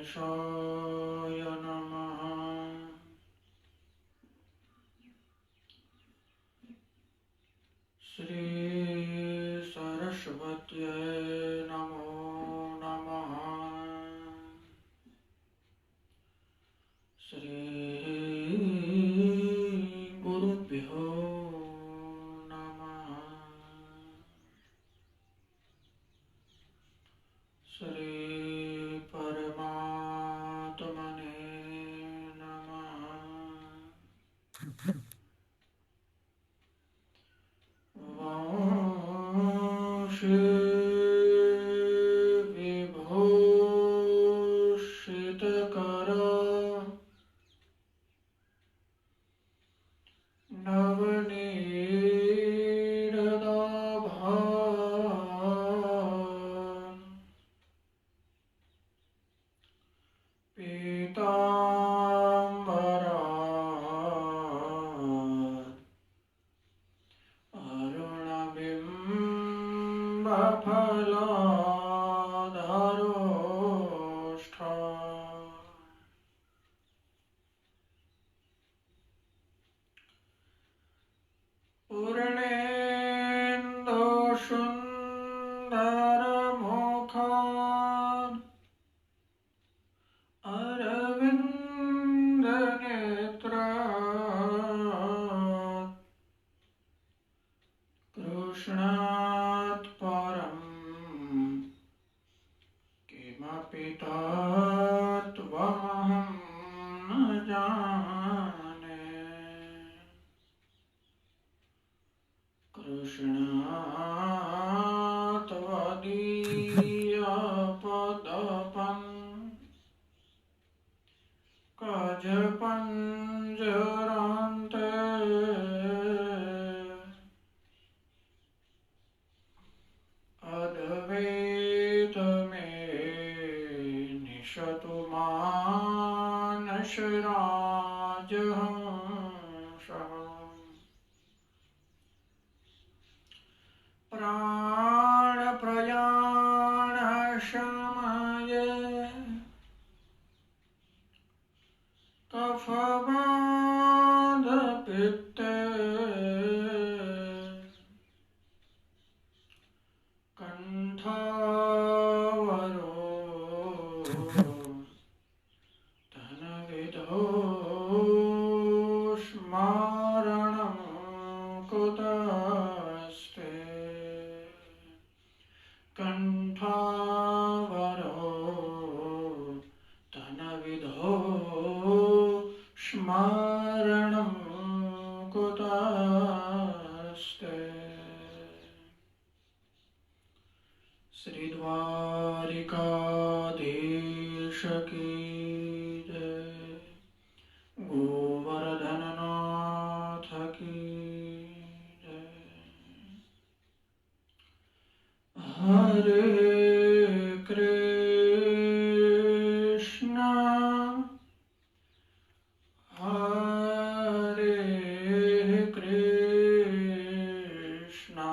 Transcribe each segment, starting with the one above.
गणेशाय नमः। श्री सरस्वत्यै नमो नमः। श्री गुरुभ्यो नमः। श्री परमात्मने नमः। वांशे विभूषितकरा नवनीरदाभान् पीताम्बरात् अरुणबिम्बफलाधरोष्ठात् पूर्णेन्दुसुन्दरमुखान् अरविन्दनेत्रात् कृष्णात् परं किमपि तत्त्वमहं न जाने। कृष्णात् त्वदीयपदपङ्कजपञ्जरान्ते अद्वैतमे निशतु मानसराजहंसः। प्राणप्रयाणसमये कफवादपित्ते कण्ठावरोधनविधौ स्मारणं कुतस्ते। कण्ठावरोधनविधौ स्मरणं कुतस्ते। श्री द्वारिकाधीश की जय। गोवर्धननाथ की जय। हरे कृष्णा हरे कृष्णा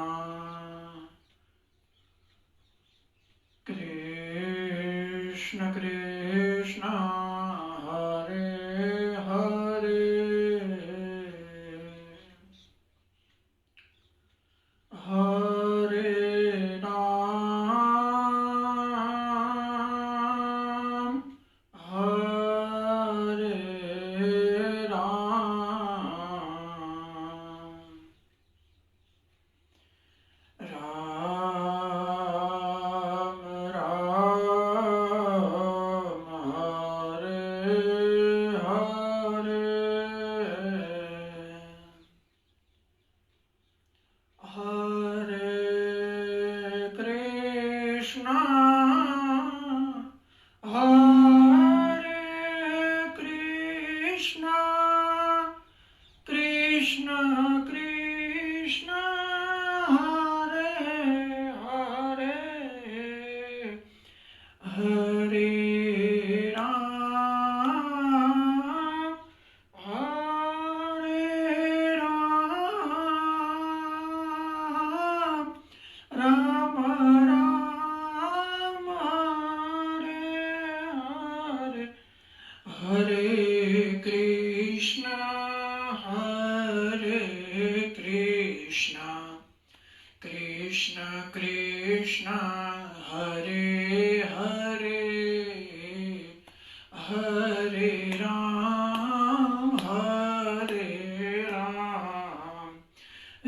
कृष्ण कृष्ण हरे हरे हरे राम हरे राम राम राम हरे हरे हरे कृष्णा हरे कृष्णा कृष्ण कृष्ण हरे हरे हरे राम हरे राम राम राम हरे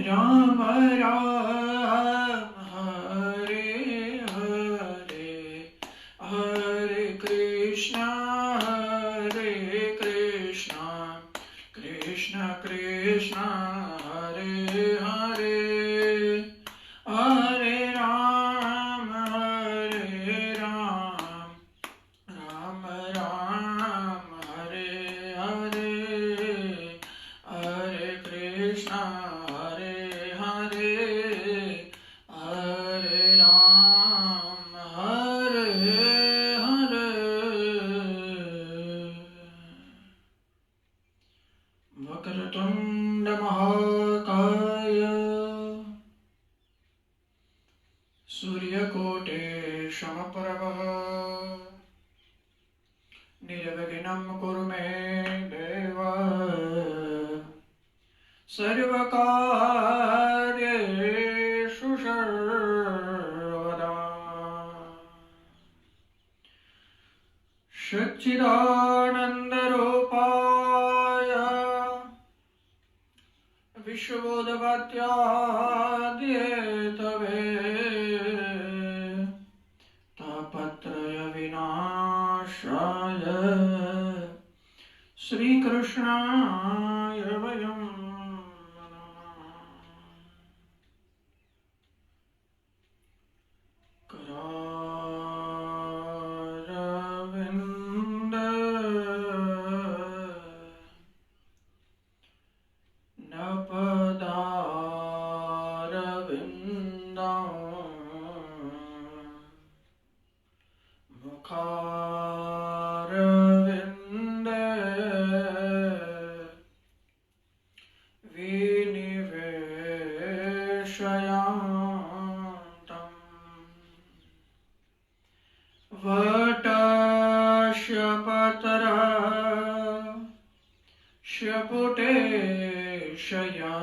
राम राम हरे हरे हरे कृष्णा कृष्ण कृष्ण हरे हरे हरे राम राम राम हरे हरे हरे कृष्ण हरे राम हरे हरे वक्रतुंड महाकाय सूर्यकोटे समप्रभः निर्विघ्नं कुरु मे देव सर्वकार्येषु सर्वदा सच्चिदानन्दरूपाय विश्वोदपाध्यायेतवे तापत्रय विनाशाय श्रीकृष्णाय वयं करारविन्द नपदारविन्दं मुखारविन्दे विनिवेशयान्तम् वटशपत्र शपुटे शयानम्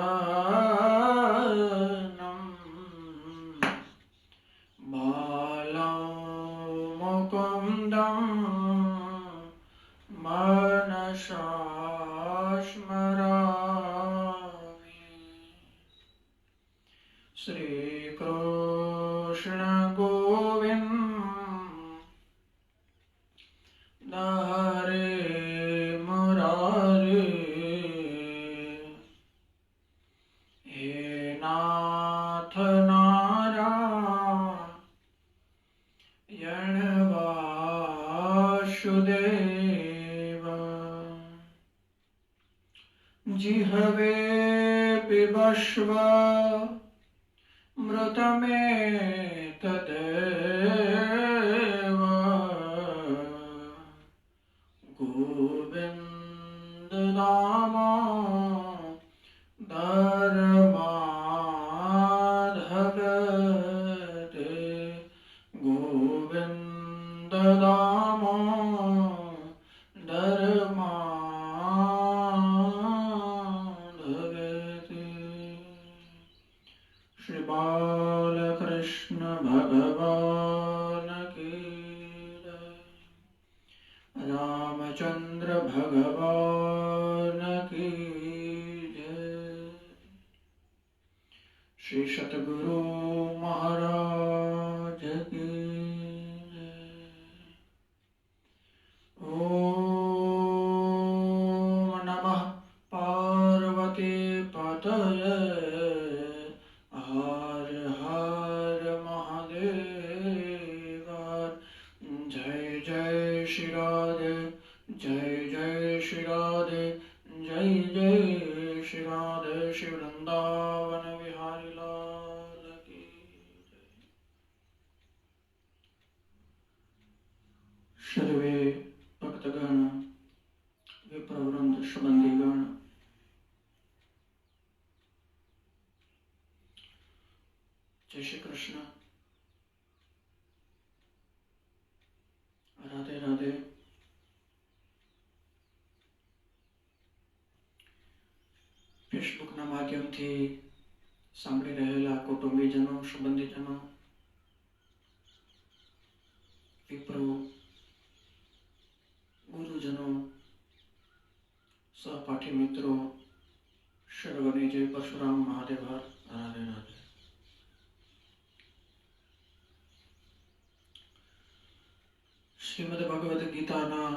बालं मुकुन्दं मनसा स्मरामि श्रीकृष्ण गोविन्द हरे मुरारे हे नाथ नारायण वासुदेव जिह्वे पिबस्व मृतमेतदेव गोविन्द दामोदर माधव गोविन्द दामोदर माधव श्री बालकृष्ण भगवान की जय। रामचंद्र भगवान की जय। श्री सतगुरु महाराज की जय। ओम नमः पार्वती पतये हर हर महादेव। जय जय श्री राधे जय जय श्री राधे जय जय श्री राधे श्री वृंदावन बिहारी लाल की जय। सर्वे भक्तगण विप्रवृंद सुबंधीगण जय श्री कृष्ण। राधे राधे। फेसबुकના માધ્યમથી સાંભળી રહેલા કુટુંબીજનો, સંબંધીજનો, વિપ્રો, ગુરુજનો, સહપાઠી મિત્રો, સર્વને જય પરશુરામ મહાદેવ હર। રાધે રાધે. શ્રીમદ ભગવદ ગીતાના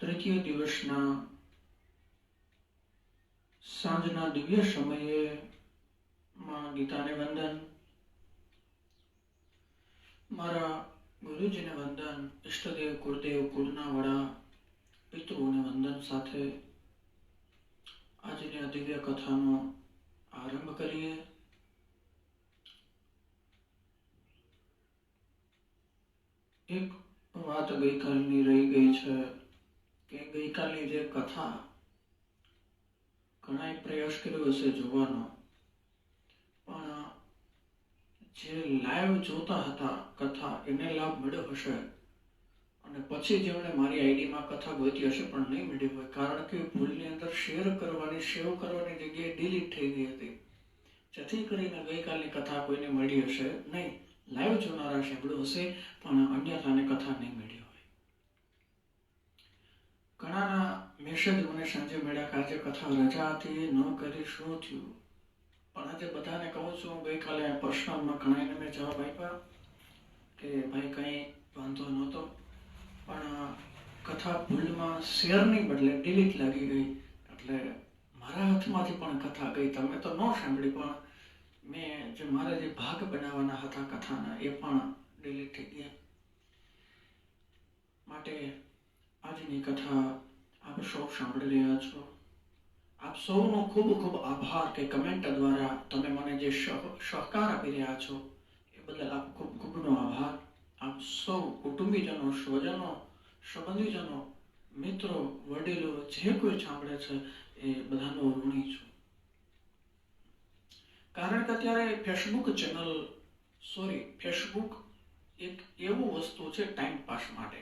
તૃતીય દિવસના સાંજના દિવ્ય સમયે માં ગીતાને વંદન, મારા ગુરુજીને વંદન, ઈષ્ટદેવ કુળદેવ કુળના વડા પિતૃઓને વંદન સાથે આજની આ દિવ્ય કથાનો આરંભ કરીએ. એક વાત ગઈકાલની રહી ગઈ છે કે ગઈકાલની જે કથા ઘણા પ્રયાસ કર્યો હશે જોવાનો, પણ જે લાઈવ જોતા હતા કથા એને લાભ મળ્યો હશે, અને પછી જેમણે મારી આઈડીમાં કથા ગોતી હશે પણ નહીં મળી હોય, કારણ કે ભૂલની અંદર શેર કરવાની સેવ કરવાની જગ્યાએ ડિલીટ થઈ ગઈ હતી, જેથી કરીને ગઈકાલની કથા કોઈને મળી હશે નહીં. લાઈવ જોનારા સાંભળ્યું હશે પણ અન્યથાને કથા નહીં મળી હોય. ઘણાના મેસેજ મને સાંજે મળ્યા કે આજે કથા રજા હતી, ન કરી શું થયું, પણ આજે બધાને કહું છું, ગઈકાલે પર્સનલમાં ઘણાને મેં જવાબ આપ્યા કે ભાઈ કંઈ વાંધો નહોતો, પણ કથા ભૂલમાં શેરની બદલે ડિલીટ લાગી ગઈ, એટલે મારા હાથમાંથી પણ કથા ગઈ. તમે તો ન સાંભળી, પણ મેં જે મારા જે ભાગ બનાવવાના હતા કથાના એ પણ ડિલીટ થઈ ગયા. માટે આજની કથા આપ સૌ સાંભળી રહ્યા છો. આપ સૌનો ખૂબ ખૂબ આભાર કે કમેન્ટ દ્વારા તમે મને જે સહકાર આપી રહ્યા છો એ બદલ આપ ખૂબ ખૂબનો આભાર. આપ સૌ કુટુંબીજનો, સ્વજનો, સંબંધીજનો, મિત્રો, વડીલો જે કોઈ સાંભળે છે એ બધાનો ઋણી છું. કારણ કે અત્યારે ફેસબુક એક એવું વસ્તુ છે ટાઈમ પાસ માટે.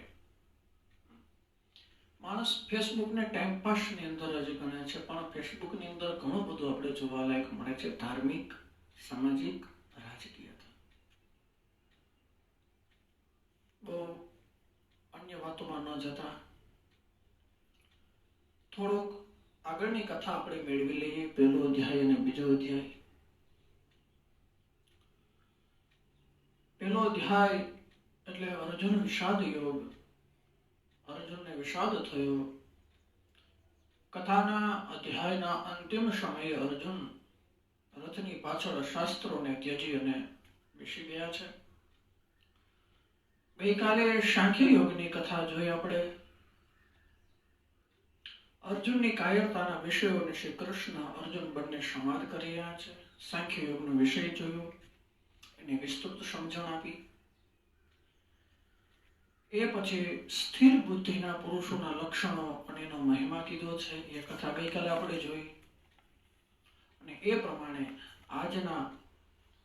માણસ ફેસબુકને ટાઈમ પાસની અંદર જ ગણે છે, પણ ફેસબુકની અંદર ઘણું બધું આપણે જોવાલાયક મળે છે, ધાર્મિક, સામાજિક, રાજકીય. બહુ અન્ય વાતોમાં ન જતા થોડોક આગળની કથા આપણે મેળવી લઈએ. પહેલો અધ્યાય અને બીજો અધ્યાય. પહેલો અધ્યાય એટલે અર્જુન વિષાદ યોગ. અર્જુનને વિષાદ થયો. કથાના અધ્યાયના અંતિમ સમયે અર્જુન રથની પાછળ શાસ્ત્રોને ત્યજી અને બેસી ગયા છે. ગઈકાલે સાંખ્ય યોગની કથા જોઈ આપણે. અર્જુનની કાયરતાના વિષયોને શ્રી કૃષ્ણ અર્જુન બંને સંવાદ કરી રહ્યા છે. સાંખ્ય યોગનો વિષય જોયો, એની વિસ્તૃત સમજણ આપી. એ પછી સ્થિર બુદ્ધિના પુરુષોના લક્ષણો અને એનો મહિમા કીધો છે. એ કથા ગઈકાલે આપણે જોઈ, અને એ પ્રમાણે આજના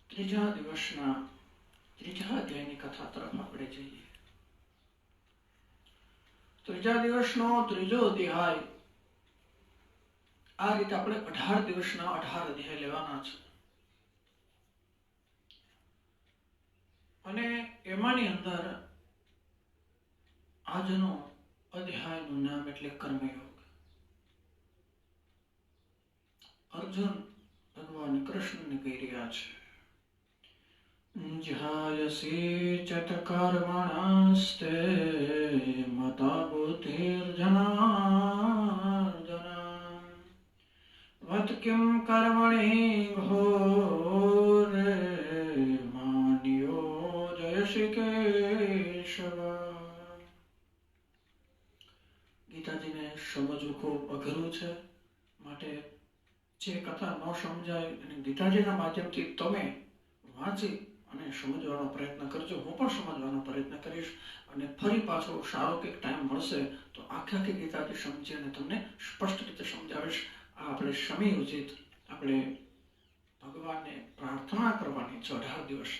ત્રીજા દિવસના ત્રીજા અધ્યાયની કથા તરફ આપણે જઈએ. ત્રીજા દિવસનો ત્રીજો અધ્યાય. આ રીતે આપણે 18 દિવસના 18 અધ્યાય લેવાના છે, અને એમાંની અંદર આજનો અધ્યાયનું નામ એટલે કર્મયોગ. અર્જુન ભગવાન કૃષ્ણને કહી રહ્યા છે, જ્ઞાયસી ચત કર્મણસ્તે મતા બુદ્ધિર્જનાર્દન વત કિમ કર્મણિ ઘોરે માન્યો જયસી કેશવ. ગીતાજીને સમજવું ખૂબ અઘરું છે, માટે જે કથા ન સમજાય અને ગીતાજીના માધ્યમથી તમે વાંચી અને સમજવાનો પ્રયત્ન કરજો. હું પણ સમજવાનો પ્રયત્ન કરીશ, અને ફરી પાછો સારો કંઈક ટાઈમ મળશે તો આખી ગીતાજી સમજી અને તમને સ્પષ્ટ રીતે સમજાવીશ. આ આપણે સમયોજિત આપણે ભગવાનને પ્રાર્થના કરવાની છે. 18 દિવસ.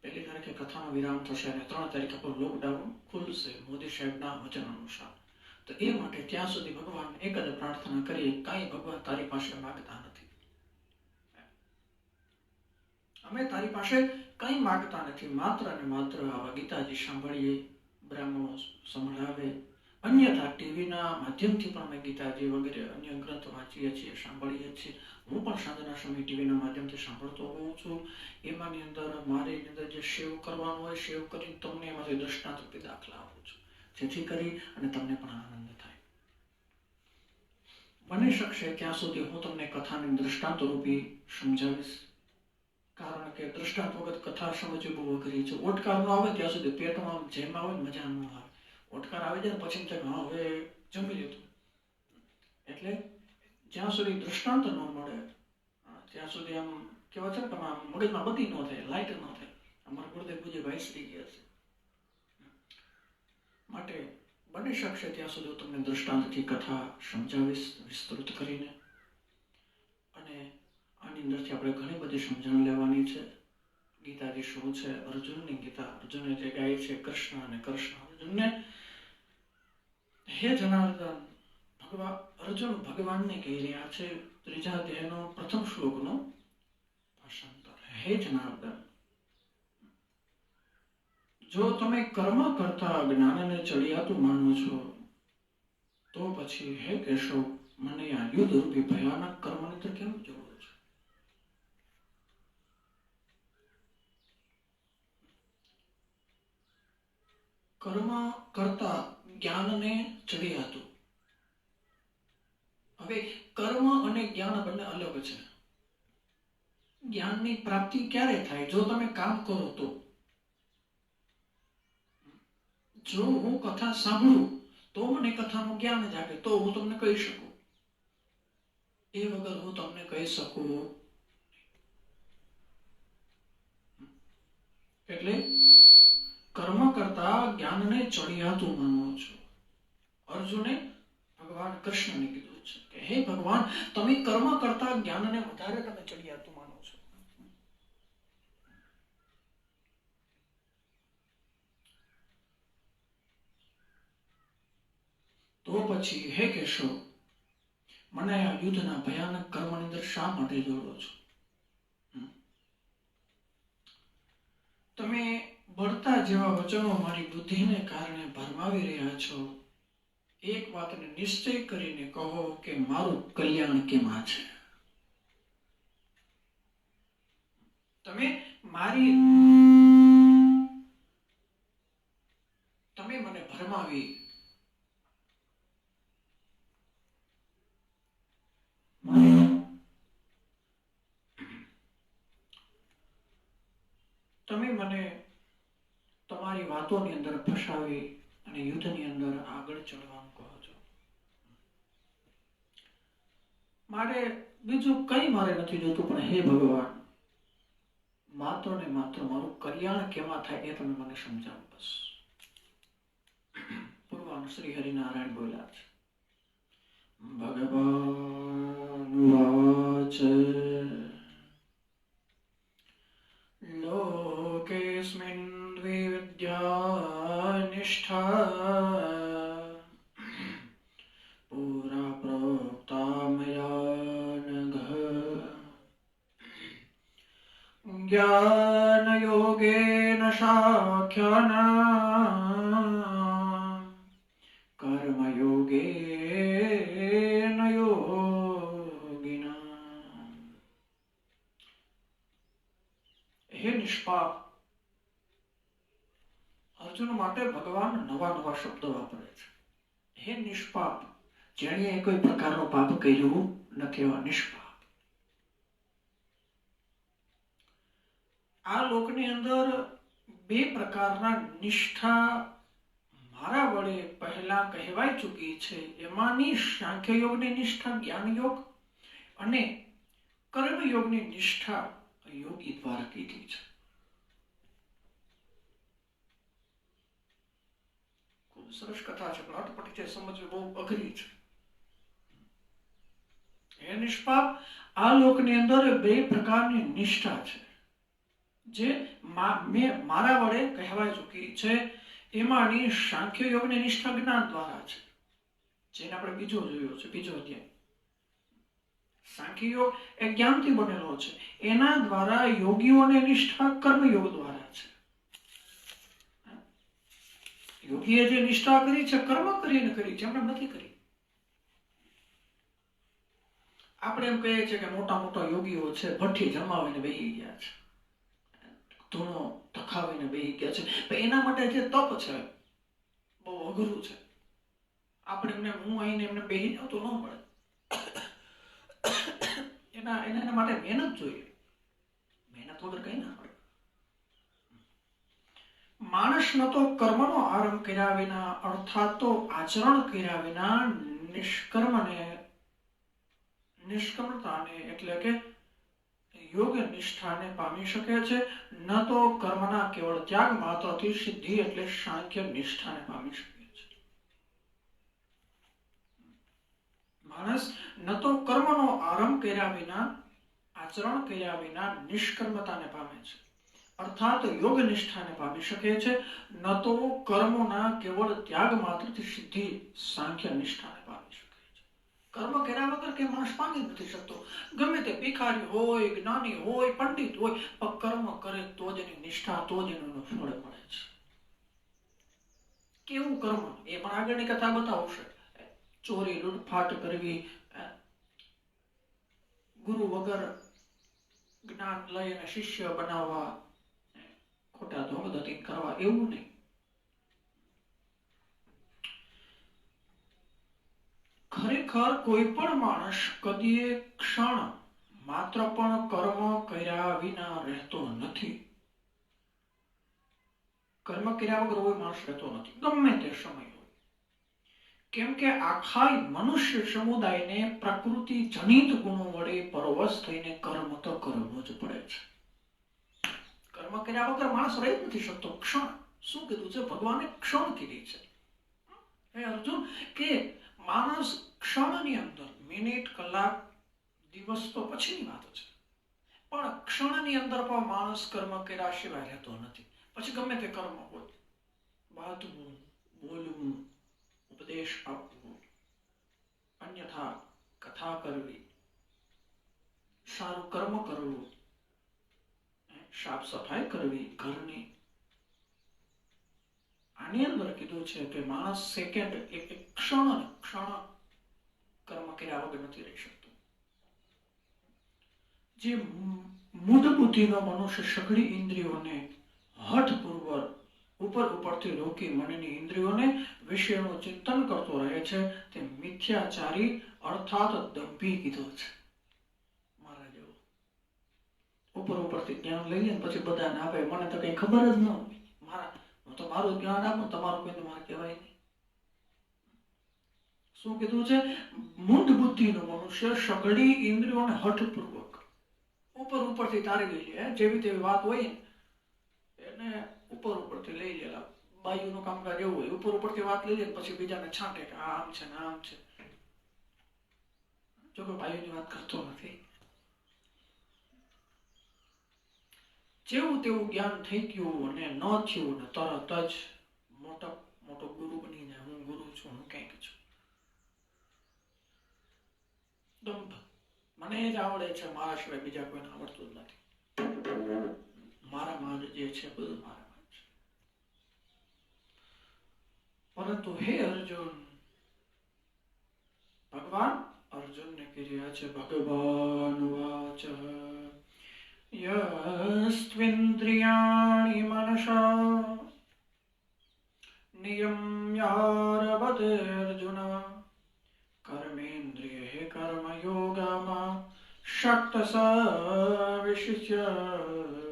1 તારીખે કથાનો વિરામ થશે અને 3 તારીખે પર લોકડાઉન ખુલશે મોદી સાહેબના વચન અનુસાર. તો એ માટે ત્યાં સુધી ભગવાન એક જ પ્રાર્થના કરીએ, કાંઈ ભગવાન તારી પાસે માગતા નથી. અમે તારી પાસે કંઈ માગતા નથી, માત્ર ને માત્ર આવા ગીતાજી સાંભળીએ, બ્રાહ્મણો સંભળાવે, અન્યથા ટીવીના માધ્યમથી પણ અમે ગીતાજી વગેરે અન્ય ગ્રંથ વાંચીએ છીએ, સાંભળીએ છીએ. હું પણ સાંજના સમયે ટીવીના માધ્યમથી સાંભળતો હોઉં છું. એમાંની અંદર મારી અંદર જે સેવ કરવાનું હોય, સેવ કરી તમને એમાંથી દ્રષ્ટાંત રૂપી દાખલા આપું છું, જેથી કરી અને તમને પણ આનંદ થાય. બની શકશે ત્યાં સુધી હું તમને કથાની દ્રષ્ટાંત રૂપી સમજાવીશ, કારણ કે દ્રષ્ટાંત વખત કથા સમજવી બહુ અઘરી છે. ઓટકાર ન આવે ત્યાં સુધી પેટમાં જેમ આવે મજા ન આવે. ઓટકાર આવી જાય પછી હા હવે જમી લીધું, એટલે જ્યાં સુધી દ્રષ્ટાંત ન મળે ત્યાં સુધી આમ કેવા છે પણ આમ મગજમાં બધી ન થાય, લાઇટ ન થાય. અમારા ગુરુદેવ પૂજ્ય ભાઈ શ્રી ગયા છે. માટે બની શકશે ત્યાં સુધી હું તમને દ્રષ્ટાંતથી કથા સમજાવીશ વિસ્તૃત કરીને. અને આની અંદરથી આપણે ઘણી બધી સમજણ લેવાની છે. ગીતાજી શું છે? અર્જુનની ગીતા. અર્જુને જે ગાય છે કૃષ્ણ, અને કૃષ્ણ અર્જુનને, હે જનાર્દન, અર્જુન ભગવાનને કહી રહ્યા છે. ત્રીજા અધ્યાયનો પ્રથમ શ્લોકનો ભાષાંતર. હે જનાર્દન, જો તમે કર્મ કરતા જ્ઞાનને ચડિયાતું માનો છો, તો પછી હે કેશવ, મને આ યુદ્ધ રૂપી ભયાનક કર્મની અંદર કેમ જોડો છો? કર્મ કરતા જ્ઞાનને ચડિયાતું. હવે કર્મ અને જ્ઞાન બંને અલગ છે. જ્ઞાનની પ્રાપ્તિ ક્યારે થાય? જો તમે કામ કરો તો. જો હું કથા સાંભળું તો મને કથાનું જ્ઞાન જાગે, તો હું તમને કહી શકું. એ વગર હું તમને કહી શકું. એટલે કર્મ કરતા જ્ઞાનને ચડિયાતું માનો છો. અર્જુને ભગવાન કૃષ્ણને કીધું છે કે હે ભગવાન, તમે કર્મ કરતા જ્ઞાનને વધારે તમે ચડિયાતું માનો છો. તો પછી હે કેશવ, મને આ યુદ્ધના ભયાનક કર્મની અંદર શા માટે જોડો છો? તમે બળતા જેવા વચનો મારી બુદ્ધિને કારણે ભરમાવી રહ્યા છો. એક વાતને નિશ્ચય કરીને કહો કે મારું કલ્યાણ કેમાં છે? તમે મને ભરમાવી, તમે મને તમારી વાતોની અંદર ફસાવી અને યુદ્ધની અંદર આગળ ચડવાનું કહો છો. મારે બીજું કઈ મારે નથી જોતું, પણ હે ભગવાન, માત્ર ને માત્ર મારું કલ્યાણ કેમાં થાય એ તમે મને સમજાવો બસ. પૂર્વાન શ્રી હરિનારાયણ બોલ્યા છે. ભગવાન વાચ લોકેસ્મિન દ્વિવિદ્યા નિષ્ઠા પુરા પ્રોક્તા મયા નઘ જ્ઞાન યોગેન સાખ્યાના કર્મ યોગેન યોગિના. હે નિષ્પાપ, અર્જુન માટે ભગવાન નવા નવા શબ્દો વાપરે છે. હે નિષ્પાપ, જેણે કોઈ પ્રકારનું પાપ કર્યું નથી એવા નિષ્પાપ. આ લોકની અંદર બે પ્રકારના નિષ્ઠા મારા વડે પહેલા કહેવાય ચૂકી છે. એમાંની સાંખ્ય યોગની નિષ્ઠા જ્ઞાન યોગ, અને કર્મ યોગની નિષ્ઠા યોગી દ્વારા કીધી છે. ખૂબ સરસ કથા છે, પણ અટપટી છે, સમજવી બહુ અઘરી છે. એ નિષ્પાપ, આ લોકની અંદર બે પ્રકારની નિષ્ઠા છે જે મારા વડે કહેવાય ચૂકી છે. એમાંની સાંખ્ય યોગની નિષ્ઠા જ્ઞાન દ્વારા છે, જેને આપણે બીજો જોયો છે, બીજો અધ્યાય. સાંખ્ય યોગ એ જ્ઞાનથી બનેલો છે. એના દ્વારા યોગીઓની નિષ્ઠા કર્મયોગ દ્વારા છે. યોગીએ જે નિષ્ઠા કરી છે કર્મ કરીને કરી છે, એમણે નથી કરી. આપણે એમ કહીએ છીએ કે મોટા મોટા યોગીઓ છે ભઠ્ઠી જમાવીને બેસી ગયા છે, ધૂણો ધખાવીને બેસી ગયા છે, પણ એના માટે જે તપ છે બહુ અઘરું છે. આપણે એમને હું આવીને એમને બેસી જાઉં તો ન મળે. એના માટે મહેનત જોઈએ. મહેનત વગર કઈ ના મળે. માણસ ન તો કર્મનો આરંભ કર્યા વિના અર્થાત તો આચરણ કર્યા વિના નિષ્કર્મતાને એટલે કે યોગ નિષ્ઠાને પામી શકે છે, ન તો કર્મના કેવળ ત્યાગ માત્રથી સિદ્ધિ એટલે સાંખ્ય નિષ્ઠાને પામી શકે છે. માણસ ન તો કર્મનો આરંભ કર્યા વિના આચરણ કર્યા વિના નિષ્કર્મતાને પામે છે, અર્થાત યોગ નિષ્ઠાને પામી શકે છે, ન તો કર્મોના કેવળ ત્યાગ માત્રથી સિદ્ધિ સાંખ્ય નિષ્ઠાને પામી શકે છે. કર્મ કર્યા વગર કે માણસ પામી નથી શકતો. ગમે તે ભિખારી હોય, જ્ઞાની હોય, પંડિત હોય, પણ કર્મ કરે તો જ એની નિષ્ઠા, તો જ એનું ફળ મળે છે. કેવું કર્મ એ પણ આગળની કથા બતાવશે. ચોરી લૂંટફાટ કરવી, ગુરુ વગર જ્ઞાન લઈ અને શિષ્ય બનાવવા, ખોટા ધોમધતી કરવા, એવું નહીં. ખરેખર કોઈ પણ માણસ કદી ક્ષણ માત્ર પણ કર્મ કર્યા વિના રહેતો નથી. કર્મ કર્યા વગર કોઈ માણસ રહેતો નથી, ગમે તે સમય હોય. કેમ કે આખા મનુષ્ય સમુદાયને પ્રકૃતિ જનિત ગુણો વડે પરવશ થઈને કર્મ તો કરવું જ પડે છે. કર્મ કર્યા વગર માણસ રહી નથી શકતો. ક્ષણ શું કીધું છે ભગવાને? ક્ષણ કીધી છે. હે અર્જુન, કે માણસ ક્ષણની અંદર, મિનિટ, કલાક, દિવસ તો પછીની વાત છે, પણ ક્ષણની અંદર પણ માણસ કર્મ કર્યા સિવાય રહેતો નથી. પછી ગમે તે કર્મ હોય, બાંધવું, બોલવું, ઉપદેશ આપવો, અન્યથા કથા કરવી, સારું કર્મ કરવું, સાફ સફાઈ કરવી ઘરની, આની અંદર કીધું છે કે માણસ સેકન્ડ, એક ક્ષણ કર્મ કર્યા વગર નથી રહી શકતો. જે મૂઢ બુદ્ધિનો મનુષ્ય સઘળી ઇન્દ્રિયોને હઠપૂર્વક ઉપરથી રોકી મનની ઇન્દ્રિયોને વિષયનું ચિંતન કરતો રહે છે, તે મિથ્યાચારી અર્થાત દંભી કીધો છે. મારા જેવો ઉપરથી જ્ઞાન લઈએ ને પછી બધાને આપે, મને તો કઈ ખબર જ ન હોય, તો મારું જ્ઞાન આપું, તમારું કોઈ મારે કહેવાય નહીં. શું કીધું છે? મૂઢ બુદ્ધિનો મનુષ્ય સઘળી ઇન્દ્રિયોને હઠપૂર્વક ઉપરથી તારી લઈ લે. જેવી તેવી વાત હોય એને ઉપરથી લઈ લેલા. બાયુનું કામકાજ એવું હોય, ઉપરથી વાત લઈ લે પછી બીજાને છાંટે કે આમ છે ને આમ છે. જો કે બાયુની વાત કરતો નથી. જેવું તેવું જ્ઞાન થઈ ગયું અને ન થયું ને તરત જ મોટો ગુરુ બની જાય. હું ગુરુ છું, હું કંઈક છું. દંભ. મને જ આવડે છે, મારા સિવાય બીજા કોઈને આવડતું જ નથી. મારામાં જે છે બધું મારામાં છે. પરંતુ હે અર્જુન, ભગવાન અર્જુનને કહી રહ્યા છે, ભગવાન વાચ યસ્ત્વિન્દ્રિયાણિ મનસા નિયમ્યારભતે અર્જુન કર્મેન્દ્રિય કર્મયોગમાં શક્ત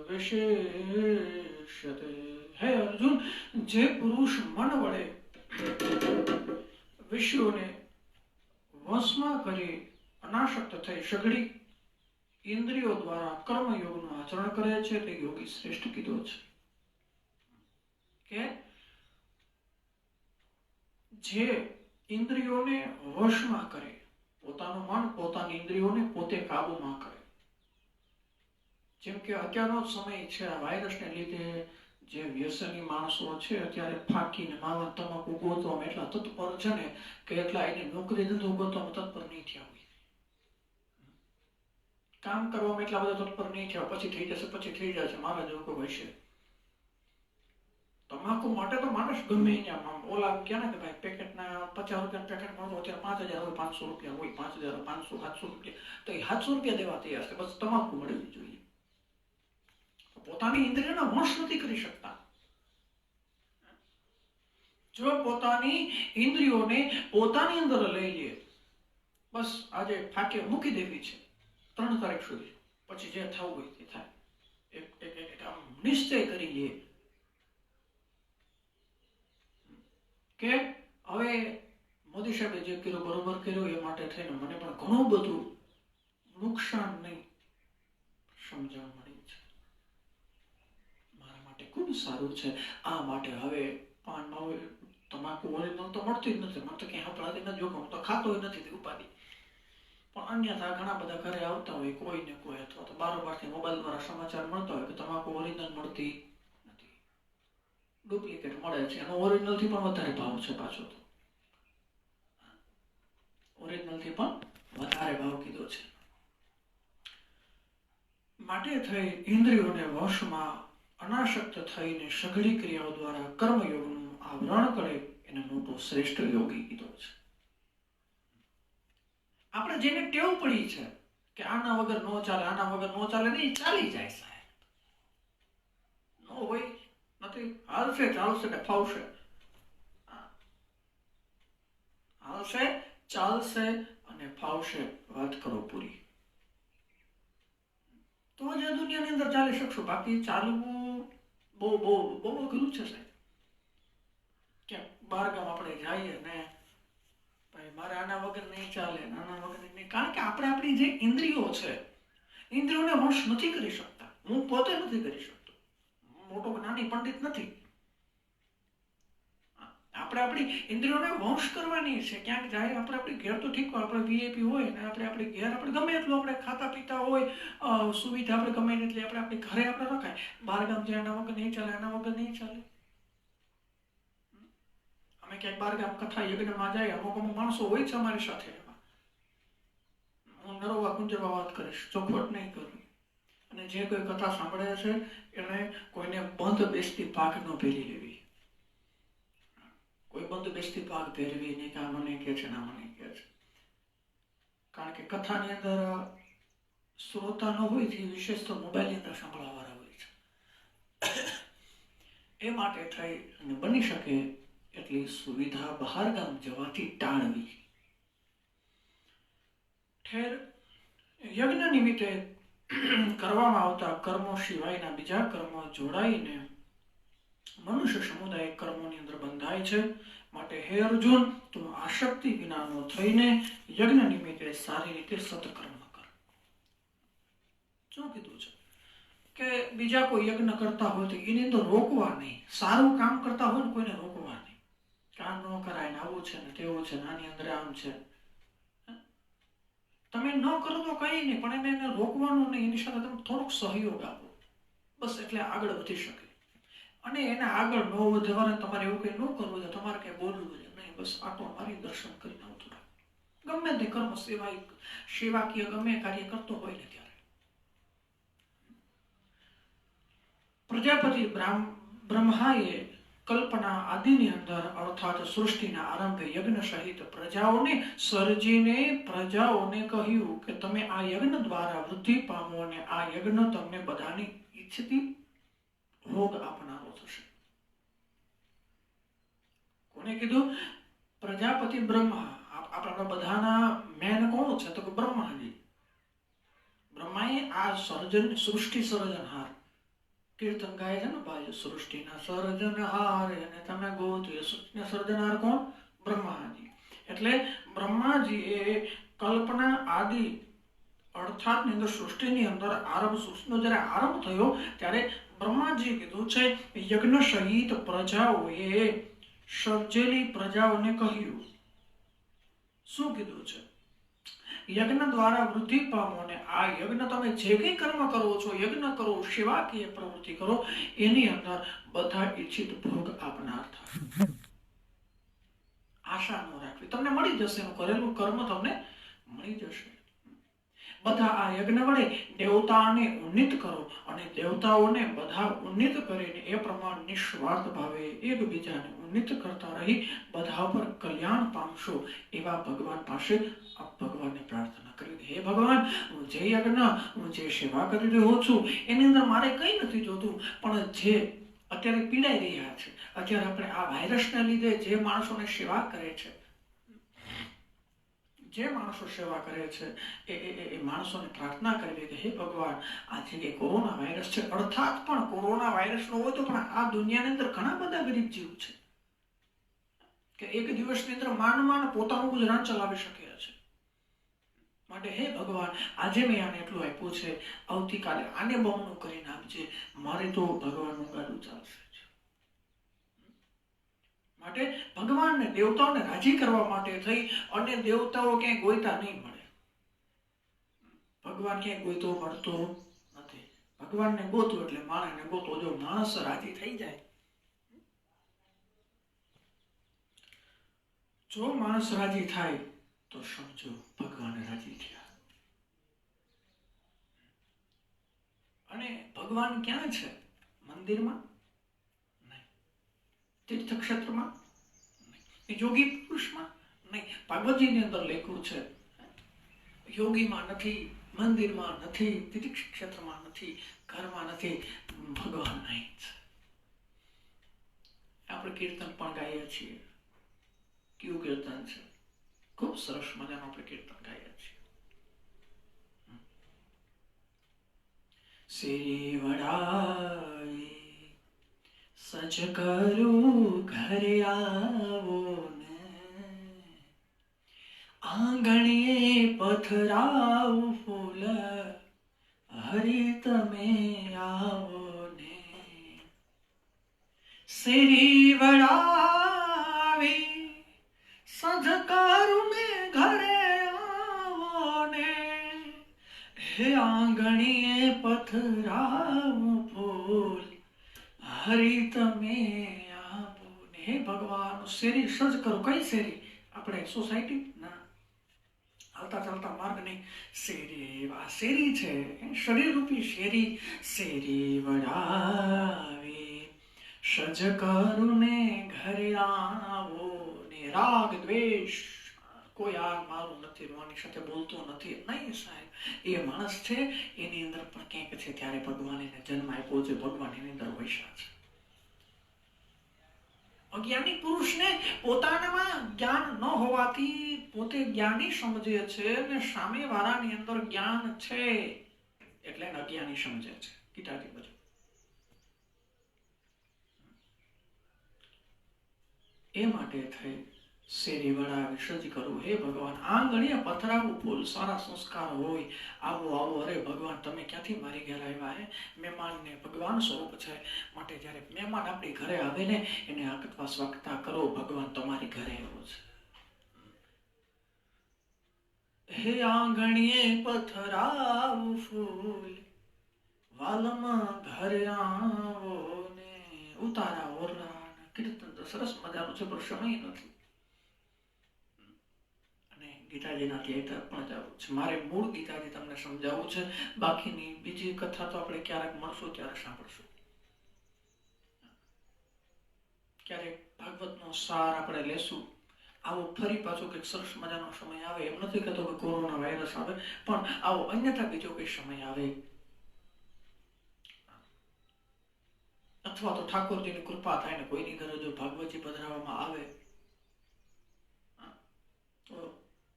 વિશિષ્યતે. હે અર્જુન, જે પુરુષ મન વડે વિષયોને વશમાં કરી અનાસક્ત થઈ સઘળી ઇન્દ્રિયો દ્વારા કર્મયોગનું આચરણ કરે છે, તે યોગી શ્રેષ્ઠ કીધો છે. કે જે ઇન્દ્રિયોને વશમાં કરે, પોતાનું મન, પોતાની ઇન્દ્રિયોને પોતે કાબુમાં કરે. જેમ કે અત્યારનો સમય છે, આ વાયરસને લીધે જે વ્યસની માણસો છે અત્યારે ફાંકીને માવા તમાકુ ગોતવામાં એટલા તત્પર છે ને કે એટલા એની નોકરી ધંધો ગોતવામાં તત્પર નહીં થયા હોય. કામ કરવામાં એટલા બધા તત્પર નહીં થયા. પછી થઈ જશે, પછી થઈ જશે, મારા જેવું કોઈ હશે તો તમાકુ માટે તો માણસ ગમે અહીંયા ઓલા ક્યાં ને કે ભાઈ પેકેટના 50 રૂપિયા પેકેટ મળતો અત્યારે 5000 હોય, 500 રૂપિયા હોય, 5000, 500, 700 રૂપિયા, તો એ 700 રૂપિયા દેવા તૈયાર છે, બસ તમાકુ મળવી જોઈએ. પોતાની ઇન્દ્રિયનો વશ નથી કરી શકતા. જો પોતાની ઇન્દ્રિયોને પોતાની અંદર લઈ લે, બસ આજે ફાકે મૂકી દેવી છે 3 તારીખ સુધી, પછી જે થવું હોય તે થાય, એક આમ નિશ્ચય કરી લે કે હવે મોદી સાહેબે જે કર્યું બરોબર કર્યું, એ માટે થઈને મને પણ ઘણું બધું નુકસાન નહીં સમજણ મળી છે, મારા માટે ખૂબ સારું છે. આ માટે હવે પાનમાં તમાકુ ઓરિજિનલ તો મળતી જ નથી, મને તો ક્યાંય અપરાધી નથી જોખમ, હું તો ખાતો નથી ઉપાધિ. પણ અન્યથા ઘણા બધા ઘરે આવતા હોય કોઈ ને કોઈ, અથવા તો બારોબારથી મોબાઈલ દ્વારા સમાચાર મળતા હોય કે તમાકુ ઓરિજિનલ મળતી નથી, ડુપ્લિકેટ મળે છે, એનો ઓરિજિનલ થી પણ વધારે ભાવ છે, પાછો તો ઓરિજિનલ થી પણ વધારે ભાવ કીધો છે. માટે થઈ ઇન્દ્રિયોને વશમાં અનાસક્ત થઈને સઘળી ક્રિયાઓ દ્વારા કર્મયોગનું આવરણ કરે એને મોટો શ્રેષ્ઠ યોગી કીધો છે. આપણે જેને ટેવ પડી છે કે આના વગર નો ચાલે, આના વગર નો ચાલે, નહીં ચાલી જાય સાહેબ, નો હોય નથી, હાલશે ચાલશે કે ફાવશે, હાલશે ચાલશે અને ફાવશે, વાત કરો પૂરી, તો જ આ દુનિયાની અંદર ચાલી શકશો. બાકી ચાલવું બહુ બહુ બહુ અઘરું છે સાહેબ. કે બહારગામ આપણે જઈએ ને ભાઈ મારે આના વગર નહીં ચાલે, આના વગર નહીં, કારણ કે આપણે આપણી જે ઇન્દ્રિયો છે, ઇન્દ્રિયોને વશ નથી કરી શકતા. હું પોતે નથી કરી શકતો, મોટો જ્ઞાની પંડિત નથી. આપણે આપણી ઇન્દ્રિયોને વંશ કરવાની છે. ક્યાંક જાય આપણે આપણી ઘેર તો ઠીક હોય, આપણે વીઆઈપી હોય ને આપણે આપણી ઘેર આપણે ગમે એટલું આપણે ખાતા પીતા હોય, સુવિધા આપણે ગમે એટલી આપણે આપણી ઘરે આપણે રખાય, બહારગામ જાય આના વગર નહીં ચાલે, આના વગર નહીં ચાલે. અમે ક્યાંક બહારગામ કથા યજ્ઞમાં જાય, અમુક અમુક માણસો હોય છે અમારી સાથે, હું નરોવા કુંજરવા વાત કરીશ, ચોખવટ નહીં કરું, અને જે કોઈ કથા સાંભળે છે એને કોઈને બંધ બેસતી પાક ન પહેરી લેવી, કોઈ બંધ બેસતી પાક પહેરવી નહીં કે આ મને કે છે ના મને કે છે, કારણ કે કથાની અંદર શ્રોતા ન હોય તે વિશેષ તો મોબાઈલની અંદર સાંભળવાવાળા હોય છે. એ માટે થઈ અને બની શકે એટલી સુવિધા બહારગામ જવાથી ટાળવી. ઠેર યજ્ઞ નિમિત્તે કરવામાં આવતા કર્મો સિવાયના બીજા કર્મો જોડાઈને મનુષ્ય સમુદાય કર્મોની અંદર બંધાય છે. માટે હે અર્જુન, તું આસક્તિ વિનાનો થઈને યજ્ઞ નિમિત્તે સારી રીતે સત્કર્મ કર. શું કીધું છે કે બીજા કોઈ યજ્ઞ કરતા હોય તો એની અંદર રોકવા નહીં, સારું કામ કરતા હોય ને કોઈને રોકવા નહીં, કામ ન કરાય ને આવું છે ને તેવું છે ને આની અંદર આમ છે, તમે ન કરો તો કઈ નહીં, પણ એને રોકવાનું નહીં, એની સાથે તમે થોડોક સહયોગ આપો, બસ એટલે આગળ વધી શકે. અને એને આગળ ન વધવાને તમારે એવું કંઈ ન કરવું છે, તમારે કંઈ બોલવું છે નહીં, બસ આટો મારી દર્શન કરીને આવતું રહે. ગમે તે કર્મ સેવાકીય ગમે કાર્ય કરતો હોય ને ત્યારે પ્રજાપતિ બ્રહ્માએ કલ્પના આદિની અંદર અર્થાત સૃષ્ટિના આરંભે યજ્ઞ સહિત પ્રજાઓને સર્જીને પ્રજાઓને કહ્યું કે તમે આ યજ્ઞ દ્વારા વૃદ્ધિ પામો અને આ યજ્ઞ તમને બધાની ઈચ્છતી ભોગ આપનારો થશે. કોને કીધું? પ્રજાપતિ બ્રહ્મા. આપણા બધાના મેન કોણ છે? તો કે બ્રહ્માજી. બ્રહ્માએ આ સૃષ્ટિ સર્જનહાર કીર્તન ગાય છે ને ભાઈ, સૃષ્ટિના સર્જનહાર અને તમે ગોત્યો. સૃષ્ટિના સર્જનહાર કોણ? બ્રહ્માજી. એટલે બ્રહ્માજી એ કલ્પના આદિ અર્થાત ની અંદર સૃષ્ટિની અંદર સૃષ્ટિનો જયારે આરંભ થયો ત્યારે બ્રહ્માજી કીધું છે યજ્ઞ સહિત પ્રજાઓએ સર્જેલી પ્રજાઓને કહ્યું. શું કીધું છે? યજ્ઞ દ્વારા વૃદ્ધિ પામો અને આ યજ્ઞ તમે જે કંઈ કર્મ કરો છો, યજ્ઞ કરો, સેવાકીય પ્રવૃત્તિ કરો, એની અંદર બધા ઈચ્છિત ભોગ આપનાર થાય. આશા ન રાખવી, તમને મળી જશે, એનું કરેલું કર્મ તમને મળી જશે. બધા આ યજ્ઞ વડે દેવતાને ઉન્નત કરો અને દેવતાઓને બધા ઉન્નત કરીને એ પ્રમાણે નિસ્વાર્થ ભાવે એકબીજાને ઉન્નત કરતા રહી બધા પર કલ્યાણ પામશો એવા ભગવાન પાસે ભગવાનને પ્રાર્થના કરી. હે ભગવાન, હું જે યજ્ઞ, હું જે સેવા કરી રહ્યો છું એની અંદર મારે કઈ નથી જોતું, પણ જે અત્યારે પીડાઈ રહ્યા છે, અત્યારે આપણે આ વાયરસને લીધે જે માણસોને સેવા કરે છે, જે માણસો સેવા કરે છે એ માણસોને પ્રાર્થના કરવી કે હે ભગવાન, આ જે કોરોના વાયરસ છે, અર્થાત પણ કોરોના વાયરસ નો હોય તો પણ આ દુનિયાની અંદર ઘણા બધા ગરીબ જીવ છે કે એક દિવસની અંદર માંડ પોતાનું ગુજરાન ચલાવી શકે છે. માટે હે ભગવાન, આજે મેં આને એટલું આપ્યું છે, આવતીકાલે આને બમણું કરીને આપજે, મારે તો ભગવાનનું ગાડું ચાલશે. માટે ભગવાનને, દેવતાઓને રાજી કરવા માટે થઈ અને દેવતાઓ ક્યાંય ગોઈતા નહીં મળે. ભગવાન ક્યાંય ગોઈતો મળતો નથી. ભગવાનને ગોતો એટલે માણસને ગોતો. જો માણસ રાજી થઈ જાય, જો માણસ રાજી થાય તો સમજો ભગવાન રાજી થયા. અને ભગવાન ક્યાં છે? મંદિરમાં નહીં, તીર્થક્ષેત્રમાં નહીં, યોગી પુરુષમાં નહીં. ભાગવતજીની અંદર લખ્યું છે યોગીમાં નથી, મંદિરમાં નથી, તીર્થક્ષેત્રમાં નથી, ઘરમાં નથી, ભગવાન નહીં છે. આપણે કીર્તન પણ ગાઈએ છીએ. કેવું કીર્તન છે? ખૂબ સરસ મજાનું આપણે કીર્તન ગાઈએ છીએ. શ્રી વડાઈ સચ કરું ઘરે આવો ને, આંગણીએ પથરાવું ફૂલ હરી તમે આવો ને. શ્રી વડાવી સજકારું ને ઘરે આવો ને, હે આંગણીએ પથરાવું ફૂલ હરી તમે આવો ને. હે ભગવાન, શેરી સજ કરો. કઈ શેરી? આપણે સોસાયટી ના, હાલતા ચાલતા માર્ગ નહીં. શેરી, આ શેરી છે, શરીર રૂપી શેરી. શેરી વડાવી સજ કરું ને ઘરે આવો ને. રાગ દ્વેષ, કોઈ આ મારું નથી, મારી સાથે બોલતો નથી, નહીં સાહેબ. એ માણસ છે, એની અંદર પણ ક્યાંક છે, ત્યારે ભગવાન એને જન્મ આપ્યો છે. ભગવાન એની અંદર વૈસા છે. અજ્ઞાની પુરુષને પોતાનામાં જ્ઞાન ન હોવાથી પોતે જ્ઞાની સમજે છે ને સામે વાળાની અંદર જ્ઞાન છે એટલે અજ્ઞાની સમજે છે. ગીતાજી બધું એ માટે થઈ શેરી વડાવી સજ કરવું. હે ભગવાન, આંગણીએ પથરાવું ફૂલ, સારા સંસ્કાર હોય, આવો આવો. અરે ભગવાન, તમે ક્યાંથી મારી ઘેર આવ્યા? હે મહેમાનને ભગવાન સ્વરૂપ છે. માટે જ્યારે મહેમાન આપણી ઘરે આવે ને, એને આગતવા સ્વાગતા કરો. ભગવાન તમારી ઘરે આવ્યો છે. હે આંગણીએ પથરાવું ફૂલ વાલમાં ઘરે આવો ને. ઉતારા ઓરડા કીર્તન તો સરસ મજાનું છે, પણ સમય નથી. ગીતાજીના થિયેટર પણ જવું છે. મારે મૂળ ગીતાજી તમને સમજાવવું છે. બાકીની બીજી કથા તો આપણે ક્યારેક મળશું ત્યારે સાંભળશું. ક્યારેક ભાગવતનો સાર આપણે લેશું. આવો ફરી પાછો કંઈક સરસ મજાનો સમય આવે. એમ નથી કહેતો કે કોરોના વાયરસ આવે, પણ આવો અન્યથા બીજો કઈ સમય આવે, અથવા તો ઠાકોરજીની કૃપા થાય ને કોઈની ઘરે જો ભાગવતજી પધરાવવામાં આવે તો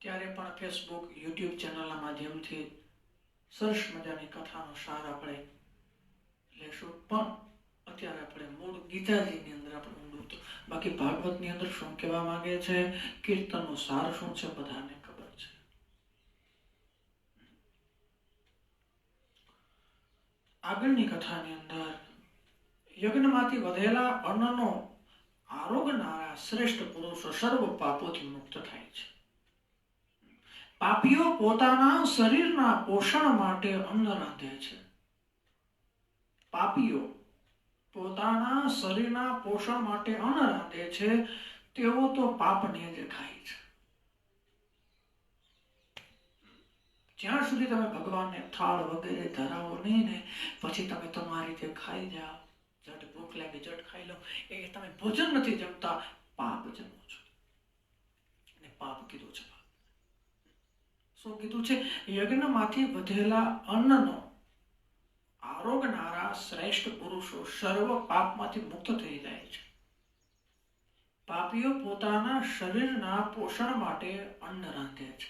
ત્યારે પણ ફેસબુક, યુટ્યુબ ચેનલના માધ્યમથી સરસ મજાની કથાનો સાર આપણે લેશું. પણ અત્યારે આપણે મૂળ ગીતાજીની અંદર આપણે ઊંડું તો, બાકી ભાગવતની અંદર શું કહેવા માંગે છે, કીર્તનનો સાર શું છે, બધાને ખબર છે. આગળની કથાની અંદર યજ્ઞમાંથી વધેલા અન્નનો આરોગનારા શ્રેષ્ઠ પુરુષો સર્વ પાપોથી મુક્ત થાય છે. પાપીઓ પોતાના શરીરના પોષણ માટે અન્ન રાંધે છે. પાપીઓ પોતાના શરીરના પોષણ માટે અન્ન રાંધે છે, તેઓ તો પાપને જ ખાય છે. જ્યાં સુધી તમે ભગવાનને થાળ વગેરે ધરાવો નહીં ને પછી તમે તમારી રીતે ખાઈ જાઓ, જટ ભૂખ લાગે જટ ખાઈ લો, એ તમે ભોજન નથી જમતા, પાપ જમો છો. અને પાપ કીધું છે. શું કીધું છે? યજ્ઞમાંથી વધેલા અન્નનો આરોગનારા શ્રેષ્ઠ પુરુષો સર્વ પાપમાંથી મુક્ત થઈ જાય છે. પાપીઓ પોતાના શરીરના પોષણ માટે અન્ન રાંધે છે.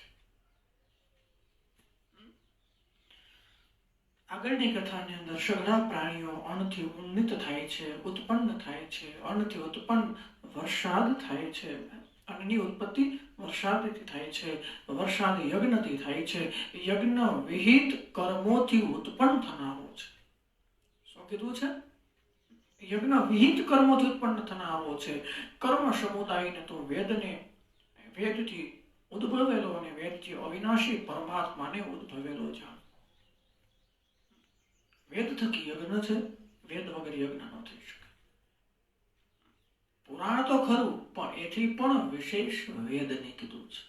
આગળની કથાની અંદર સઘળા પ્રાણીઓ અન્નથી ઉન્નત થાય છે, ઉત્પન્ન થાય છે. અન્નથી ઉત્પન્ન વરસાદ થાય છે. અન્નની ઉત્પત્તિ વરસાદથી થાય છે. વરસાદ યજ્ઞથી થાય છે. યજ્ઞ વિહિત કર્મોથી ઉત્પન્ન થનારો છે. શું કીધું છે? યજ્ઞ વિહિત કર્મોથી ઉત્પન્ન થનારો છે. કર્મ સમુદાયને તો વેદથી ઉદ્ભવેલો અને વેદથી અવિનાશી પરમાત્માને ઉદ્ભવેલો જાણ. વેદ થકી યજ્ઞ છે. વેદ વગર યજ્ઞ ન થઈ શકે. પુરાણ તો ખરું, પણ એથી પણ વિશેષ વેદને કીધું છે.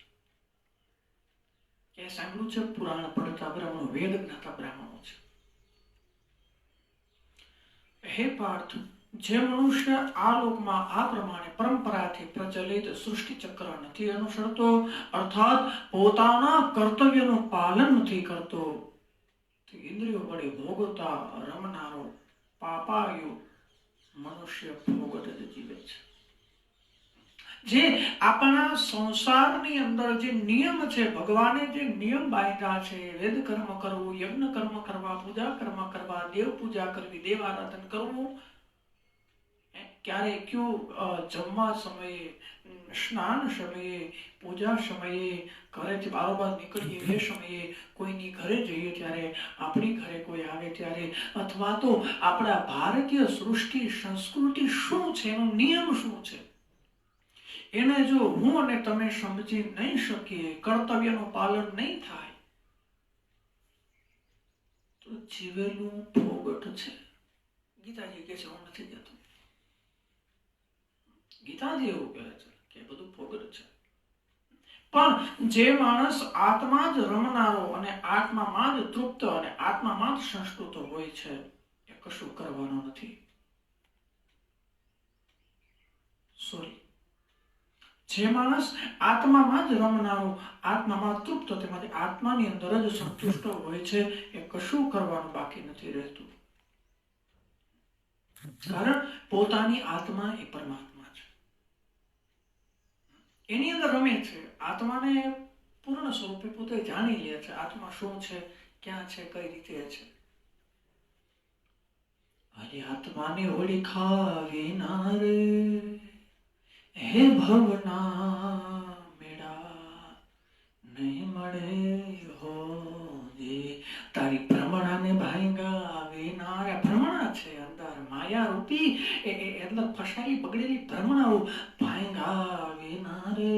એ સાંભળ્યું છે? પુરાણ પડતા બ્રાહ્મણો, વેદ જ્ઞાતા બ્રાહ્મણો છે. હે પાર્થ, જે મનુષ્ય આ લોકમાં આ પ્રમાણે પરંપરાથી પ્રચલિત સૃષ્ટિ ચક્ર નથી અનુસરતો, અર્થાત પોતાના કર્તવ્યનું પાલન નથી કરતો, ઇન્દ્રિયો વડે ભોગવતા રમનારો પાપાયુ મનુષ્ય ભોગત જ જીવે છે. જે આપણા સંસારની અંદર જે નિયમ છે, ભગવાને જે નિયમ બાંધ્યા છે, વેદ કર્મ કરવું, યજ્ઞ કર્મ કરવા, પૂજા કર્મ કરવા, દેવ પૂજા કરવી, દેવ આરાધન કરવું, ક્યારે ક્યું જમવા સમયે, સ્નાન સમયે, પૂજા સમયે, ઘરેથી બારોબાર નીકળીએ એ સમયે, કોઈની ઘરે જઈએ ત્યારે, આપણી ઘરે કોઈ આવે ત્યારે, અથવા તો આપણા ભારતીય સૃષ્ટિ સંસ્કૃતિ શું છે, એનો નિયમ શું છે, એને જો હું અને તમે સમજી નહીં શકીએ, કર્તવ્યનું પાલન નહીં થાય, તો જીવેલું ફોગટ છે. ગીતાજી કહે છે હું નથી જતો. ગીતાજી એવું કહે છે કે બધું ફોગટ છે. પણ જે માણસ આત્મા જ રમનારો અને આત્મામાં જ તૃપ્ત અને આત્મામાં જ સંસ્કૃત હોય છે, એ કશું કરવાનું નથી. જે માણસ આત્મામાં જ રમનારો, આત્મામાં તૃપ્ત, તેમાંથી આત્માની અંદર જ સંતુષ્ટ હોય છે, એ કશું કરવાનું બાકી નથી રહેતું. કારણ પોતાની આત્મા એ પરમાત્મા છે. એની અંદર રમે છે. આત્માને પૂર્ણ સ્વરૂપે પોતે જાણી લે છે. આત્મા શું છે, ક્યાં છે, કઈ રીતે છે. અરે આત્માને ઓળખાવી ના રે, હે ભવના મેળા નહીં મળે હો જે. તારી ભ્રમણાને ભાંગા વિના. ભ્રમણા છે અંદર માયા રૂપી, અંદર ફસાયેલી બગડેલી ભ્રમણાઓ ભાંગા વિના રે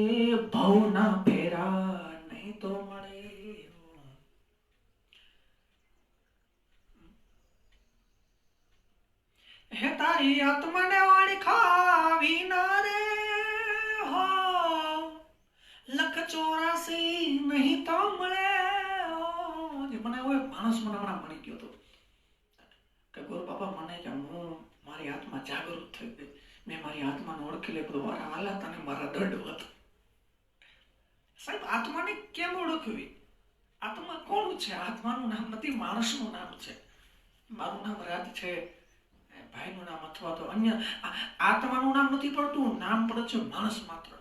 ભવના ફેરા નહીં તો મળે. હે તારી આત્માને ઓળખાવી ના રે, હો 184 નહીં તો મળે. મને એવો માણસ મને હમણાં મળી ગયો હતો કે ગુરુ બાપા મને કે હું મારી આત્મા જાગૃત થઈ ગઈ, મેં મારી આત્માને ઓળખી લીધું. મારા હાલાત અને મારા દંડ હતો. સાહેબ, આત્માને કેમ ઓળખવી? આત્મા કોણ છે? આત્માનું નામ નથી, માણસનું નામ છે. મારું નામ રાજ છે, ભાઈનું નામ અથવા તો અન્ય. આત્માનું નામ નથી પડતું, નામ પડે છે માણસ માત્ર.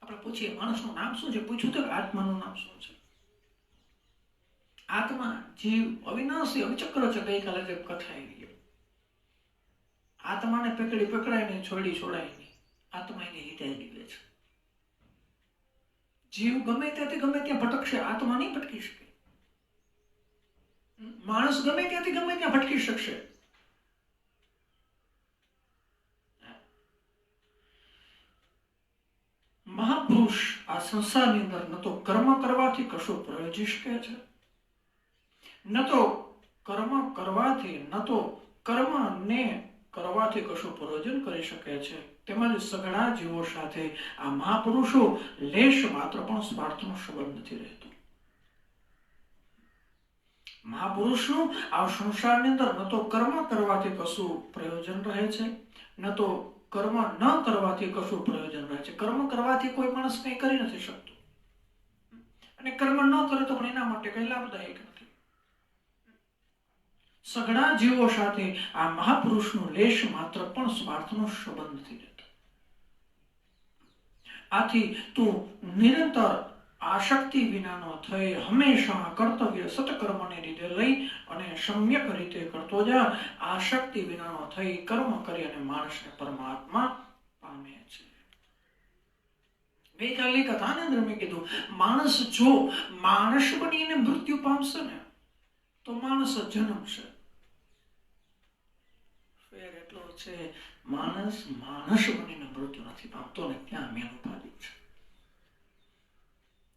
આપણે પૂછીએ માણસનું નામ શું છે, પૂછ્યું તો આત્માનું નામ શું છે? આત્મા જીવ અવિનાશી અવિચક્ર છે. ગઈકાલે જે કથા આવી ગઈ, આત્માને પકડાય નહીં, છોડાય નહીં. આત્મા એની રીતે આવી ગઈ છે. જીવ ગમે ત્યાંથી ગમે ત્યાં ભટકશે, આત્મા નહીં ભટકી શકે. માણસ ગમે ત્યાંથી ગમે ત્યાં ભટકી શકશે. મહાપુરુષ આ સંસારની અંદર ન તો કર્મ કરવાથી કશું પ્રયોજી શકે છે, ન તો કર્મ કરવાથી, ન તો કર્મને કરવાથી કશું પ્રયોજન કરી શકે છે. તેમજ સઘળા જીવો સાથે આ મહાપુરુષો લેશ માત્ર પણ સ્વાર્થનો સંબંધ નથી રહેતો. મહાપુરુષનું આ સંસારની અંદર ન તો કર્મ કરવાથી કશું પ્રયોજન રહે છે, ન તો કર્મ ન કરવાથી કશું પ્રયોજન રહે છે. કર્મ કરવાથી કોઈ માણસ કંઈ કરી નથી શકતો, અને કર્મ ન કરે તો પણ એના માટે કઈ લાભદાયક નથી. સઘળા જીવો સાથે આ મહાપુરુષનો લેશ માત્ર પણ સ્વાર્થનો સંબંધ નથી રહેતો. આથી તું નિરંતર આસક્તિ વિનાનો થઈ હંમેશા કર્તવ્ય સત્કર્મને રીતે લઈ અને સમ્યક રીતે કરતો જા. આસક્તિ વિનાનો થઈ કર્મ કરી અને માણસને પરમાત્મા પામે છે. ગઈકાલની કથાની અંદર મેં કીધું, માણસ જો માણસ બનીને મૃત્યુ પામશે ને તો માણસ જન્મશે. ફેર એટલો છે, માણસ માણસ બનીને મૃત્યુ નથી પામતો ને ત્યાં મેન ઉપાધિ છે.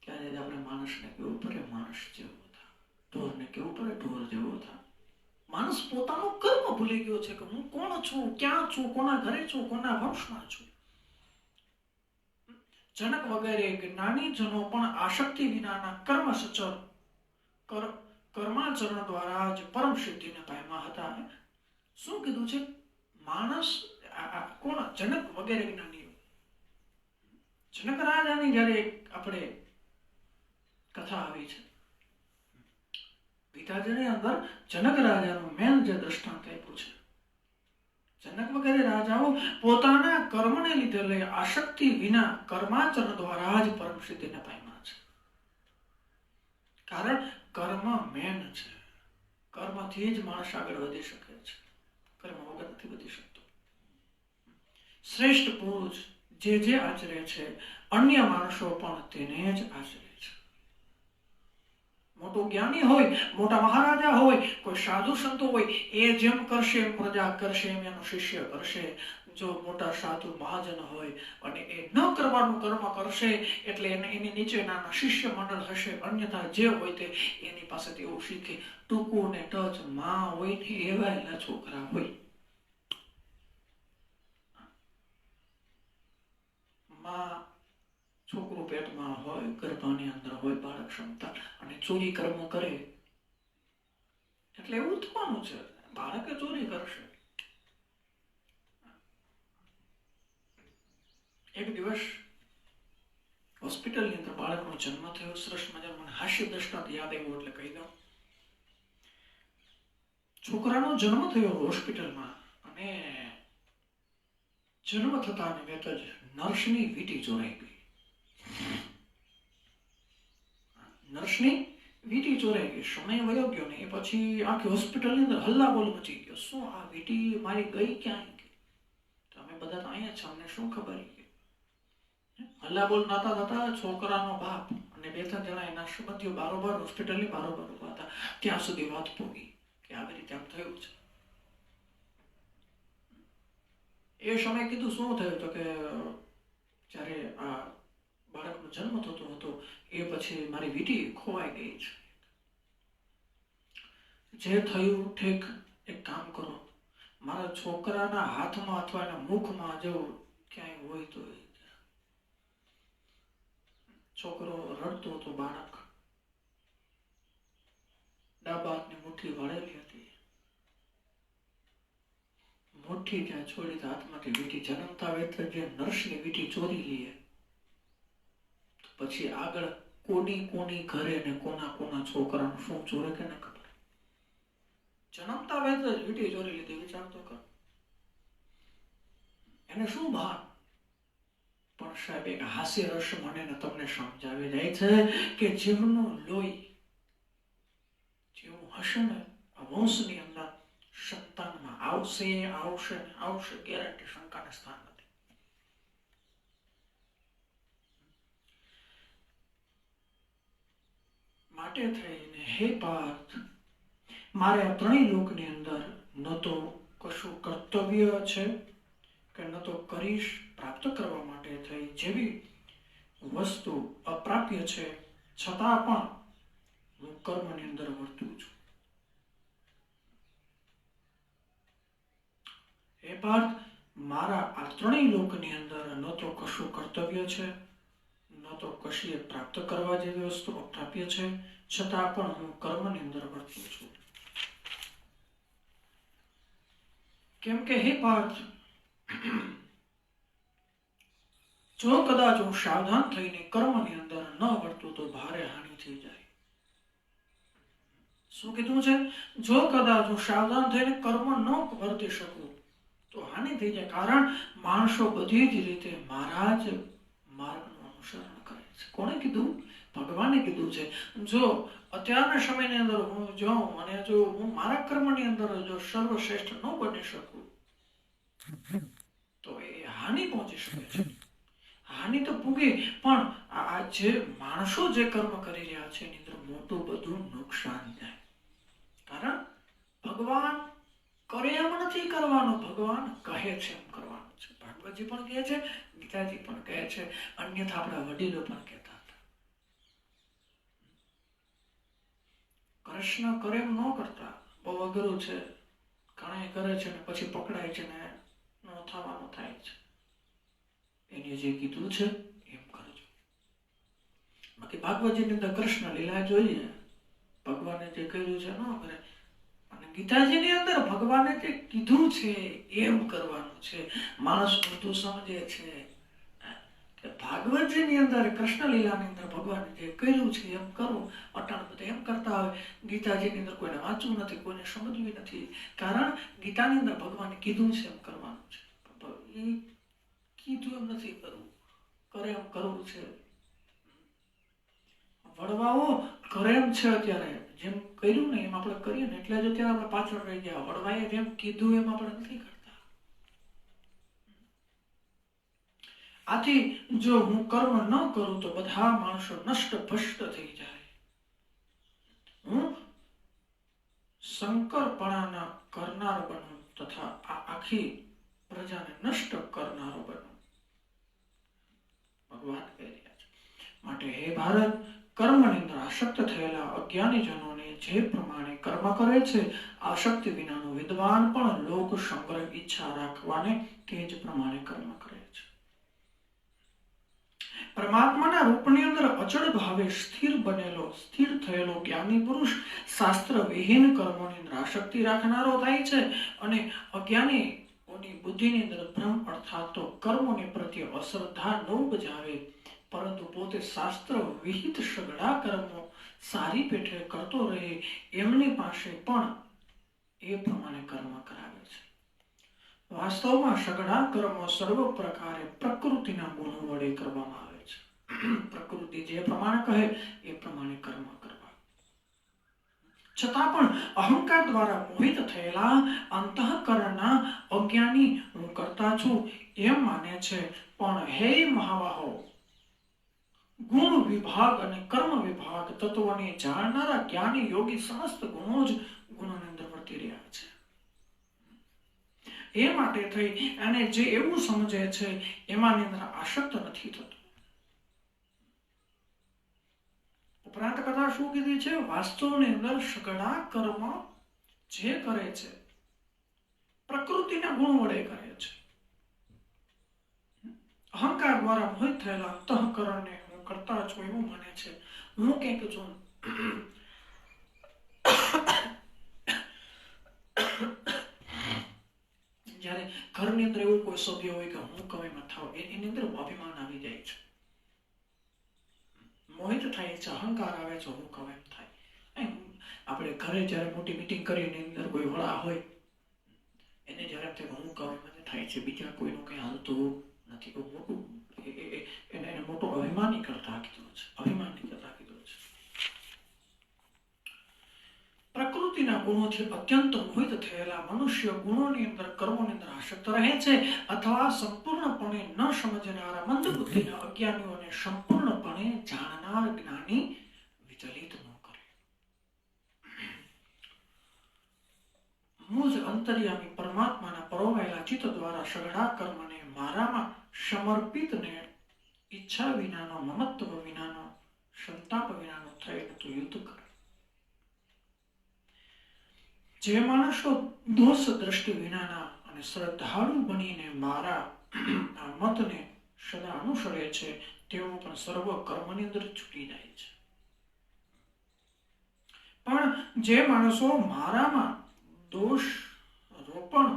ત્યારે આપણે માણસને કેવું પડે માણસ જેવો થા, ઢોરને કેવું પડે ઢોર જેવો થા. માણસ પોતાનું કર્મ ભૂલી ગયો છે કે હું કોણ છું, ક્યાં છું, કોના ઘરે છું, કોના વંશમાં છું. જનક વગેરે જ્ઞાની જનો પણ આસક્તિ વિનાના કર્મ સચર કર્માચરણ દ્વારા જ પરમ સિદ્ધિને પામ્યા હતા. શું કીધું છે? માણસ કોણ? જનક વગેરે જ્ઞાનીઓ. જનક રાજાની જયારે આપણે કથા આવી છે, ગીતાજીની અંદર જનક રાજાનું મેન જે દ્રષ્ટાંત આપ્યું છે, જનક વગેરે રાજાઓ પોતાના કર્મને લીધે લઈ આસક્તિ વિના કર્માચરણ દ્વારા જ પરમ સિદ્ધિને પામ્યા છે. કારણ કર્મ મેન છે. કર્મથી જ માણસ આગળ વધી શકે છે, કર્મ વગર નથી વધી શકતો. શ્રેષ્ઠ પુરુષ જે આચરે છે, અન્ય માણસો પણ તેને જ આચરે છે. મોટો જ્ઞાની હોય, મોટા મહારાજા હોય, કોઈ સાધુ સંતો હોય, એ જેમ કરશે એમ પ્રજા કરશે, એમ એનો શિષ્ય કરશે. જો મોટા સાધુ મહાજન હોય અને એ ન કરવાનું કર્મ કરશે એટલે એની નીચે નાના શિષ્ય મંડળ હશે, અન્યથા જે હોય તે એની પાસેથી એવું શીખે. ટૂંકું ને ટચ માં હોય ને એવા એના છોકરા હોય. માં છોકરું પેટમાં હોય, ગર્ભાની અંદર હોય, બાળક ક્ષમતા અને ચોરી કર્મ કરે એટલે એવું થવાનું છે, બાળકે ચોરી કરશે. એક દિવસ હોસ્પિટલની અંદર બાળકનો જન્મ થયો. સરસ મજાનું મને હાસ્ય દ્રષ્ટાંત યાદ આવ્યું એટલે કહી દઉં. છોકરાનો જન્મ થયો હોસ્પિટલમાં, અને જન્મ થતા વેત જ નર્સની વીંટી ચોરાઈ ગઈ. નર્સની વીંટી ચોરાઈ ગઈ. સમય વયો ગયો ને એ પછી આખી હોસ્પિટલની અંદર હલ્લાબોલ મચી ગયો. શું આ વીંટી મારી ગઈ ક્યાં ગઈ? તો અમે બધા તો અહીંયા છે, અમને શું ખબર? હલ્લાબોલ નાતા થતા છોકરાનો બાપ અને બે ત્રણ જણા એના સંબંધીઓ બારોબાર હોસ્પિટલની બારોબાર ઉભા હતા. ત્યાં સુધી વાત પોગી કે આવી રીતે આમ થયું છે. એ સમય કીધું શું થયું? તો કે જ્યારે આ બાળકનો જન્મ થતો હતો એ પછી મારી વીંટી ખોવાઈ ગઈ છે. જે થયું ઠીક, એક કામ કરો, મારા છોકરાના હાથમાં અથવા એના મુખમાં જો ક્યાંય હોય તો. છોકરો રડતો હતો. બાળક ડાબા હાથની મુઠ્ઠી વળેલી હતી. મુઠ્ઠી ત્યાં છોડી હાથમાંથી વીંટી જન્મતા વેત જે નર્સની વીંટી ચોરી લઈએ તો પછી આગળ કોની ઘરે ને કોના છોકરાનું શું ચોરે કે ન ખબર. જન્મતા વેત જ વીંટી ચોરી લીધી. વિચારતો કર, એને શું ભાન? પણ સાહેબ એક હાસ્ય રસ મને તમને સમજાવી જાય છે કે જીવનું લોહી જેવું હશે ને આ વંશની અંદર સંતાનમાં આવશે ગેરંટી, શંકાને સ્થાન નથી. માટે થઈને હે પાર્થ, મારે આ ત્રણેય લોકની અંદર ન તો કશું કર્તવ્ય છે કે ન તો કરીશ પ્રાપ્ત કરવા માટે થઈ જેવી વસ્તુ અપ્રાપ્ય છે, છતાં પણ હું કર્મની અંદર વર્તું છું. એ પાર્થ, મારા આ ત્રણેય લોકની અંદર ન તો કશું કર્તવ્ય છે, ન ન તો કશીએ પ્રાપ્ત કરવા જેવી વસ્તુ અપ્રાપ્ય છે, છતાં પણ હું કર્મની અંદર વર્તું છું. કેમ કે હે પાર્થ, જો કદાચ હું સાવધાન થઈને કર્મની અંદર ન વર્તું તો ભારે હાનિ થઈ જાય. શું કીધું છે? જો કદાચ હું સાવધાન થઈને કર્મ ન વર્તી શકું તો હાનિ થઈ જાય. કારણ માણસો બધી જ રીતે મારા જ માર્ગનું અનુસરણ કરે છે. કોણે કીધું? ભગવાને કીધું છે. જો અત્યારના સમયની અંદર હું જાઉં અને જો હું મારા કર્મની અંદર જો સર્વશ્રેષ્ઠ ન બની શકું તો એ હાનિ પહોંચી શકે છે. હાનિ તો પૂગે, પણ આ જે માણસો જે કર્મ કરી રહ્યા છે એની અંદર મોટું બધું નુકસાન થાય. કારણ ભગવાન કરે એમ નથી કરવાનું, ભગવાન કહે છે એમ કરવાનું છે. ભાગવતજી પણ કહે છે, ગીતાજી પણ કહે છે, અન્યથા આપણા વડીલો પણ કહેતા હતા. કૃષ્ણ કરે એમ ન કરતા, બહુ અઘરું છે. ઘણા કરે છે ને પછી પકડાય છે ને ન થવાનું થાય છે. એને જે કીધું છે એમ કરજો. બાકી ભાગવતજીની અંદર કૃષ્ણ લીલા જોઈએ, ભગવાને જે કહ્યું છે ન કરે. અને ગીતાજીની અંદર ભગવાને જે કીધું છે એમ કરવાનું છે. માણસ બધું સમજે છે કે ભાગવતજીની અંદર કૃષ્ણ લીલાની અંદર ભગવાને જે કહ્યું છે એમ કરવું. અટાણ બધા એમ કરતા હોય, ગીતાજીની અંદર કોઈને વાંચવું નથી, કોઈને સમજવી નથી. કારણ ગીતાની અંદર ભગવાને કીધું છે એમ કરવાનું છે. એ કીધું એમ નથી કરવું, કરે એમ કરવું છે. વડવાઓ કરે એમ છે અત્યારે, જેમ કર્યું ને એમ આપણે કરીએ ને એટલે જ અત્યારે આપણે પાછળ રહી ગયા. વડવાએ જેમ કીધું એમ આપણે નથી કરતા. આથી જો હું કર્મ ન કરું તો બધા માણસો નષ્ટ ભ્રષ્ટ થઈ જાય. હું શંકરપણાના કરનાર બનું તથા આ આખી પ્રજાને નષ્ટ કરનારો બનું. ભગવાન કહી રહ્યા છે. માટે હે ભારત, કર્મની અંદર આસક્ત થયેલા અજ્ઞાની જનોને જે પ્રમાણે કર્મ કરે છે, આસક્તિ વિનાનો વિદ્વાન પણ લોક સંગ્રહ ઈચ્છા રાખવાને તે જ પ્રમાણે કર્મ કરે છે. પરમાત્માના રૂપની અંદર અચળ ભાવે સ્થિર બનેલો, સ્થિર થયેલો જ્ઞાની પુરુષ શાસ્ત્ર વિહીન કર્મોની અંદર આસક્તિ રાખનારો થાય છે અને અજ્ઞાનીઓની બુદ્ધિની અંદર ભ્રમ અર્થાત તો કર્મોની પ્રત્યે અશ્રદ્ધા ન ઉપજાવે, પરંતુ પોતે શાસ્ત્ર વિહિત સઘળા કર્મો સારી પેઠે કરતો રહે, એમની પાસે પણ એ પ્રમાણે કર્મ કરાવે છે. વાસ્તવમાં સઘળા કર્મો સર્વ પ્રકારે પ્રકૃતિના ગુણો વડે કરવામાં આવે છે. પ્રકૃતિ જે પ્રમાણે કહે એ પ્રમાણે કર્મ કરવા. છતાં પણ અહંકાર દ્વારા મોહિત થયેલા અંતઃકરણના અજ્ઞાની હું કરતા છું એમ માને છે. પણ હે મહાબાહો, ગુણ વિભાગ અને કર્મ વિભાગ તત્વોને જાણનારા જ્ઞાની યોગી સમસ્ત ગુણો જ ગુણોની અંદર વર્તી રહ્યા છે. એ માટે થઈ અને જે એવું સમજે છે એમાંની અંદર આસક્ત નથી થતું. ઉપરાંત કથા શું કીધી છે? વાસ્તવની અંદર સઘળા કર્મ જે કરે છે પ્રકૃતિના ગુણ વડે કરે છે. અહંકાર દ્વારા મોહિત થયેલા અંતઃકરણને હું કરતા છું એવું માને છે. હું કંઈક છું. જયારે ઘરની અંદર એવું કોઈ સભ્ય હોય કે હું કહું એમાં થાવ, એની અંદર અભિમાન આવી જાય છે, મોહિત થાય છે, અહંકાર આવે છે, હું કહું એમ થાય. આપણે ઘરે જયારે મોટી મીટિંગ કરીએ એની અંદર કોઈ વડા હોય એને જયારે હું કહું એમ થાય છે, બીજા કોઈનું કઈ હાલતું નથી. મોટું એને મોટો અભિમાની કરતા કીધું છે, અભિમાની કરતા કીધું છે. પ્રકૃતિના ગુણોથી અત્યંત મોહિત થયેલા મનુષ્ય ગુણોની અંદર કર્મોની અંદર આસક્ત રહે છે, અથવા સંપૂર્ણપણે ન સમજનારા મંદબુદ્ધિના અજ્ઞાનીઓને સંપૂર્ણપણે જાણનાર જ્ઞાની વિચલિત ન કરે. મુજ અંતર્યામી પરમાત્માના પરોવાયેલા ચિત્ત દ્વારા સઘળા કર્મને મારામાં સમર્પિતને ઈચ્છા વિનાનો, મમત્વ વિનાનો, સંતાપ વિનાનો થઈને તો યુદ્ધ કરે. જે માણસો દોષ દ્રષ્ટિ વિનાના અને શ્રદ્ધાળુ બનીને મારા મતને સદા અનુસરે છે તેઓ પણ સર્વ કર્મની અંદર છૂટી જાય છે. પણ જે માણસો મારામાં દોષ રોપણ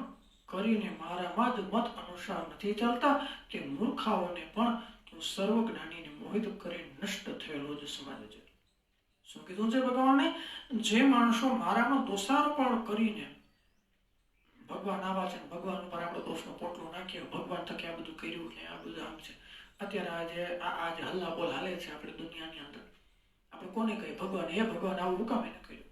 કરીને મારામાં જ મત અનુસાર નથી ચાલતા તે મૂર્ખાઓને પણ તું સર્વજ્ઞાનીને મોહિત કરી નષ્ટ થયેલો જ સમાજ છે. શું કીધું છે ભગવાને? જે માણસો મારામાં દોષારોપણ કરીને ભગવાન આવા છે, ભગવાન ઉપર આપણે દોષનો પોટલો નાખીએ, ભગવાન થકી આ બધું કર્યું ને આ બધું આમ છે. અત્યારે આજે હલ્લા બોલ હાલે છે આપણે દુનિયાની અંદર, આપણે કોને કહીએ? ભગવાન. હે ભગવાન, આવું હુકામ એને કર્યું?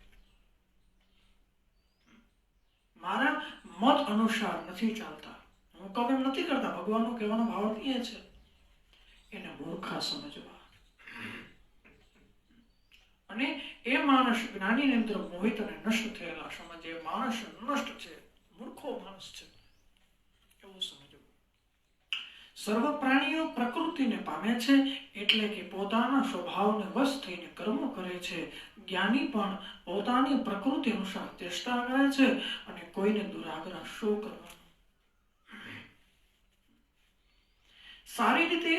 મારા મત અનુસાર નથી ચાલતા, હું કહું એમ નથી કરતા. ભગવાનનો કહેવાનો ભાવ એ છે, એને મૂર્ખા સમજવા. અને એ માણસ જ્ઞાનીની અંદર મોહિત અને નષ્ટ થયેલા સમજે. માણસ નષ્ટ છે, મૂર્ખો માણસ છે એવું સમજવું. સર્વ પ્રાણીઓ પ્રકૃતિને પામે છે એટલે કે પોતાના સ્વભાવને વશ થઈને કર્મો કરે છે. જ્ઞાની પણ પોતાની પ્રકૃતિ અનુસાર ચેષ્ટા કરે છે અને કોઈને દુરાગ્રહ શું કરવાનો. સારી રીતે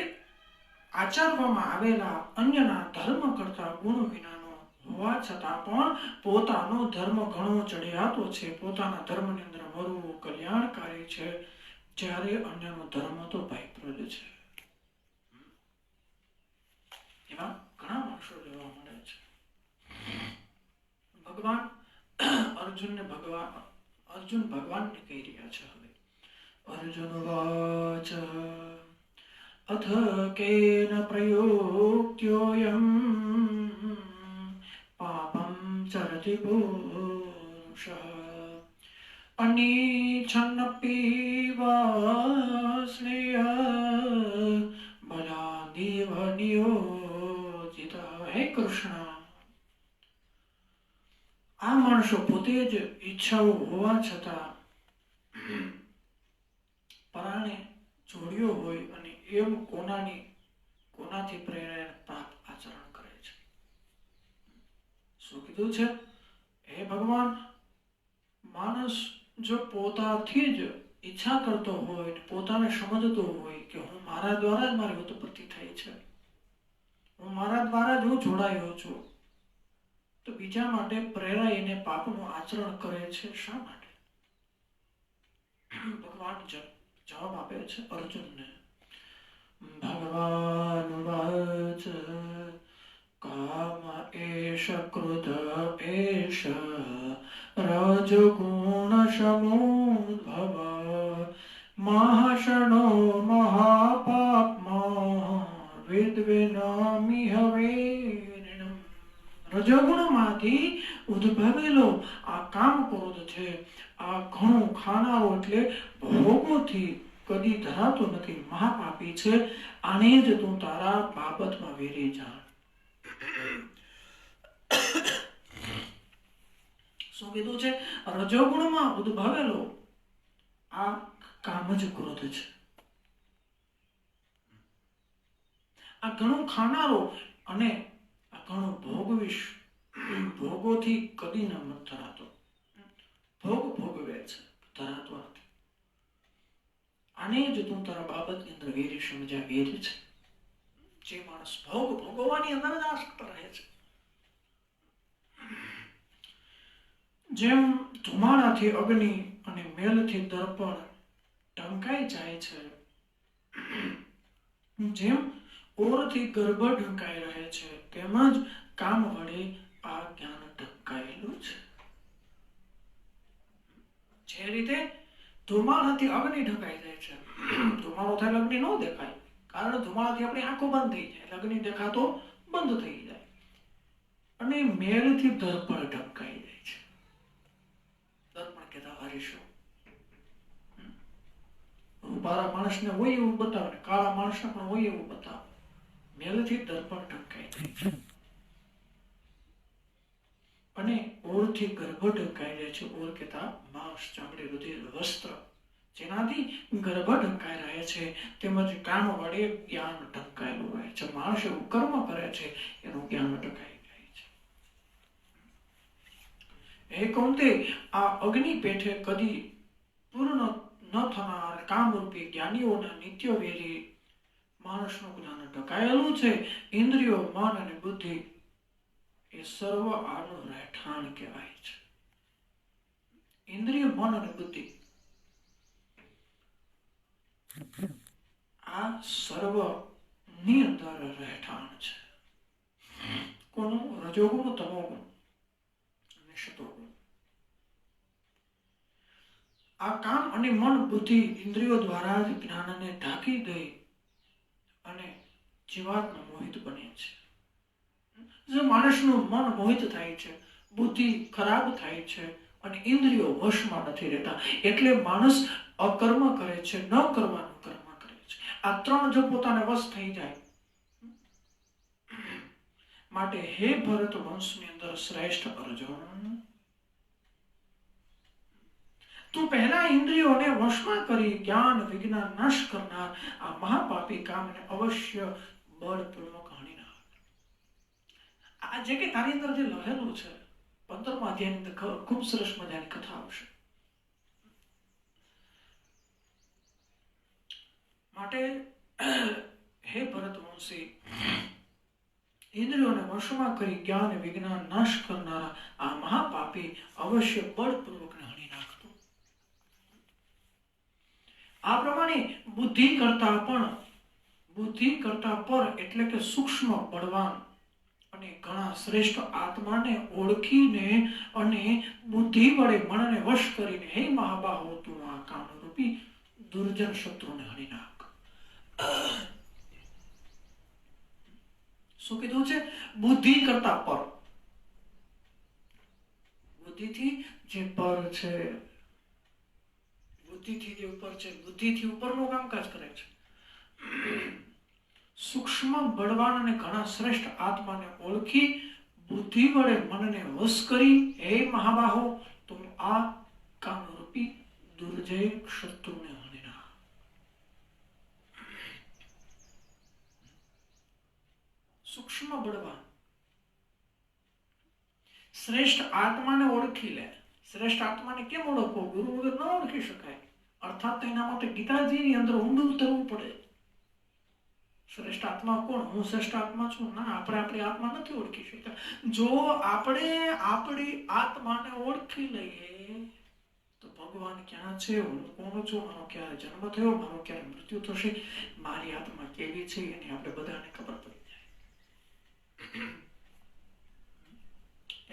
આચરવામાં આવેલા અન્યના ધર્મ કરતા ગુણ વિનાનો હોવા છતાં પણ પોતાનો ધર્મ ઘણો ચડિયાતો છે. પોતાના ધર્મની અંદર મરવું કલ્યાણકારી છે, જ્યારે અન્યનો ધર્મ તો ભયપ્રદ છે. એવા ઘણા માણસો જોવા મળે છે. ભગવાન અર્જુન ભગવાનને કહી રહ્યા છે. હવે અર્જુન વાચ અથ કેન પ્રયોક્યોયમ પાપમ ચરતિ પુરુષઃ અનિચ્છન્નપી વાસ્નેય બલાદેવ નિયોજિતઃ. હે કૃષ્ણ, આ માણસો પોતે જ ઈચ્છાઓ હોવા છતાં પરાણે જોડ્યો હોય અને એમ કોનાથી પ્રેરાય પાપ આચરણ કરે છે. શું કીધું છે? હે ભગવાન, માણસ જો પોતાથી જ ઈચ્છા કરતો હોય, પોતાને સમજતો હોય કે હું મારા દ્વારા જ મારી ઉત્પત્તિ થઈ છે, હું મારા દ્વારા જ હું જોડાયો છું, તો બીજા માટે પ્રેરાઈને પાપનું આચરણ કરે છે. શા માટે? ભગવાન જવાબ આપે છે અર્જુનને. ભગવાન વાચ કામ એષ ક્રોધ એષ રજગુણ સમુદ્ભવ મહાશનો મહાપાપમા વિદ્વિનામિ હવે. રજોગુણમાંથી ઉદ્ભવેલો આ કામ ક્રોધ છે, આ ઘણું ખાનારો એટલે ભોગોથી કદી ધરાતો નથી, મહાપાપી છે. આને જ તું તારા બાબતમાં વેરી જા. શું કીધું છે? રજોગુણમાં ઉદ્ભવેલો આ કામ જ ક્રોધ છે. આ ઘણું ખાનારો અને આ ઘણું ભોગવીશ, ભોગોથી કદી ન મત ધરાતો. ભોગ ભોગવે છે, ધરાતો નથી. આને જ તું તારા બાબતની અંદર વેરી સમજ્યા. વેરી છે જે માણસ ભોગવવાની અંદર જ આસક્ત રહે છે. જેમ ધુમાડાથી અગ્નિ અને મેલથી દર્પણ ઢંકાઈ જાય છે, જેમ ઓરથી ગર્ભ ઢંકાઈ રહે છે, તેમજ કામ વડે આ જ્ઞાન ઢંકાયેલું છે. જે રીતે ધુમાડાથી અગ્નિ ઢંકાઈ જાય છે, ધુમાડો થાય અગ્નિ ન દેખાય, કારણ ધુમાડાથી આપણી આંખો બંધ થઈ જાય, અગ્નિ દેખાતો બંધ થઈ જાય. અને મેલથી દર્પણ ઢંકાઈ જાય છે. દર્પણ કહેતા હરીશો. રૂપાળા માણસને હોય એવું બતાવે, કાળા માણસને પણ હોય એવું બતાવે. મેલથી દર્પણ ઢંકાઈ જાય છે. અને ઓરથી ગર્ભ ઢંકાઈ જાય છે. ઓર કહેતા માંસ, ચામડી, રુધિર, વસ્ત્ર, જેનાથી ગર્ભ ઢંકાઈ રહે છે, તેમજ કામ વડે જ્ઞાન ઢંકાયેલું રહે છે. માણસ એવું કર્મ કરે છે, એનું જ્ઞાન ઢંકાઈ જાય છે. હે કૌંતે, આ અગ્નિ પેઠે કદી પૂર્ણ ન થનાર કામરૂપી જ્ઞાનીઓના નિત્ય વેરી માણસનું જ્ઞાન ઢકાયેલું છે. ઇન્દ્રિયો, મન અને બુદ્ધિ એ સર્વ આનું રહેઠાણ કહેવાય છે. ઇન્દ્રિય, મન અને બુદ્ધિ આ સર્વ ની અંદર રહેઠાણ છે. કોનું? રજોગુણ, તમોગુણ અને શતોગુણ. આ કામ અને મન, બુદ્ધિ, ઇન્દ્રિયો દ્વારા જ જ્ઞાનને ઢાંકી દઈ અને જીવાત્મા મોહિત બને છે. જો માણસનું મન મોહિત થાય છે, બુદ્ધિ ખરાબ થાય છે અને ઇન્દ્રિયો વશમાં નથી રહેતા, એટલે માણસ અકર્મ કરે છે, ન કરવાનું કર્મ કરે છે. આ ત્રણ જો પોતાને વશ થઈ જાય, માટે હે ભરત વંશની અંદર શ્રેષ્ઠ અર્જુન, તું પહેલા ઇન્દ્રિયોને વશમાં કરી જ્ઞાન વિજ્ઞાન નાશ કરનાર આ મહાપાપી કામને અવશ્ય બળપૂર્વક હણી નાખ. આ જે કે તારી અંદર જે લહેલું છે, 15મા અધ્યાયની અંદર ખૂબ સરસ મજાની કથા આવશે. માટે હે ભરતવંશી, ઇન્દ્રિયોને વશમાં કરી જ્ઞાન વિજ્ઞાન નાશ કરનારા આ મહાપાપી અવશ્ય બળપૂર્વક હણી નાખતો. આ પ્રમાણે બુદ્ધિ કરતા પર એટલે કે સૂક્ષ્મ, બળવાન અને ઘણા શ્રેષ્ઠ આત્માને ઓળખીને અને બુદ્ધિ વડે મનને વશ કરીને હે મહાબાહો, તું આ કામરૂપી દુર્જન શત્રુને હણી નાખ. શું કીધું છે? બુદ્ધિ કરતા પર. બુદ્ધિથી જે પર છે, બુદ્ધિથી જે ઉપર છે, બુદ્ધિથી ઉપરનું કામકાજ કરે છે. સૂક્ષ્મ, બળવાન અને ઘણા શ્રેષ્ઠ આત્માને ઓળખી બુદ્ધિ વડે મનને વશ કરી હે મહાબાહો, તું આ કામરૂપી દુર્જય શત્રુને હણી નાખ. સૂક્ષ્મ, બળવાન શ્રેષ્ઠ આત્માને ઓળખી લે. શ્રેષ્ઠ આત્માને કેમ ઓળખવો? ગુરુ વગર ન ઓળખી શકાય. અર્થાત એના માટે ગીતાજીની અંદર ઊંડું ઉતરવું પડે. શ્રેષ્ઠ આત્મા કોણ? હું શ્રેષ્ઠ આત્મા છું? ના, આપણે આપણી આત્મા નથી ઓળખી શકતા. જો આપણે આપણી આત્માને ઓળખી લઈએ તો ભગવાન ક્યાં છે, હું કોણ છું, મારો ક્યારે જન્મ થયો, મારો ક્યારે મૃત્યુ થશે, મારી આત્મા કેવી છે, એની આપણે બધાને ખબર પડી જાય.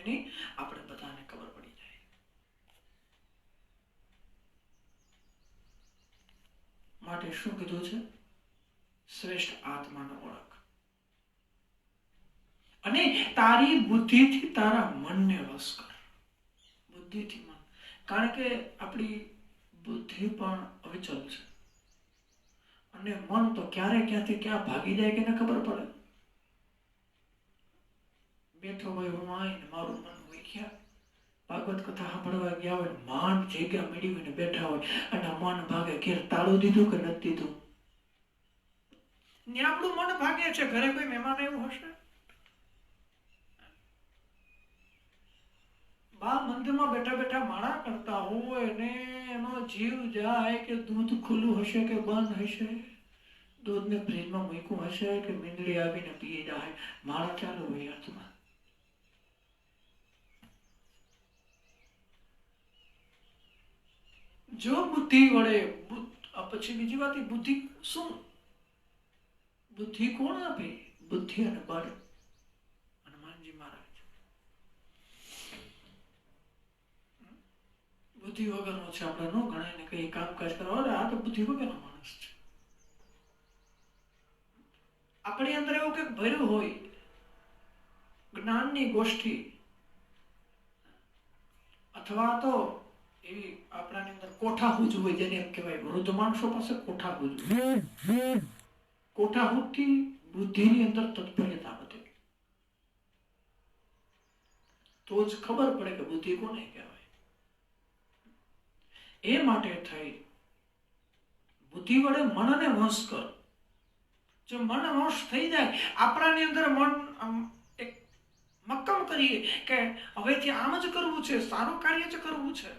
એની આપણે બધાને ખબર પડી જાય. માટે શું કીધું છે? શ્રેષ્ઠ આત્માનો ઓળખ અને તારી બુદ્ધિથી તારા મનને વશ કર. બુદ્ધિથી મન, કારણ કે આપણી બુદ્ધિ પણ અવિચલ છે અને મન તો ક્યારે ક્યાંથી ક્યાં ભાગી જાય કે એને ખબર પડે. બેઠો હોય હું આવીને મારું મન હોય ક્યાં, ભાગવત કથા સાંભળવા ગયા હોય, માંડ જગ્યા મળી હોય ને બેઠા હોય અને મન ભાગે, ઘેર તાળું દીધું કે નથી દીધું, ને આપણું મન ભાગે છે. ઘરે કોઈ મહેમાન એવું હશે, બા મંદિરમાં બેઠા બેઠા માળા કરતા હોય ને એનો જીવ જાય કે દૂધ ખુલ્લું હશે કે બંધ હશે, દૂધને ફ્રીજમાં મૂક્યું હશે કે મીંદડી આવીને પી જાય, માળા ચાલુ હોય હાથમાં. જો બુદ્ધિ વડે, પછી બીજી વાત, બુદ્ધિ શું? બુદ્ધિ કોણ આપે? બુદ્ધિ અને બળ હનુમાનજી મહારાજ. બુદ્ધિ વગરનો છે, આપણે ન ગણાય ને કઈ કામકાજ કરવા, આ તો બુદ્ધિ વગરનો માણસ છે. આપણી અંદર એવું કંઈક ભર્યું હોય, જ્ઞાનની ગોષ્ઠી, અથવા તો એવી આપણાની અંદર કોઠાહૂજ હોય, જેને એમ કહેવાય. વૃદ્ધ માણસો પાસે કોઠાહૂજ હોય. કોઠાહૂજથી બુદ્ધિની અંદર તત્પર્યતા વધે, તો જ ખબર પડે કે બુદ્ધિ કોને કહેવાય. એ માટે થઈ બુદ્ધિ વડે મનને વશ કર. જો મન વશ થઈ જાય, આપણાની અંદર મન એક મક્કમ કરીએ કે હવેથી આમ જ કરવું છે, સારું કાર્ય જ કરવું છે,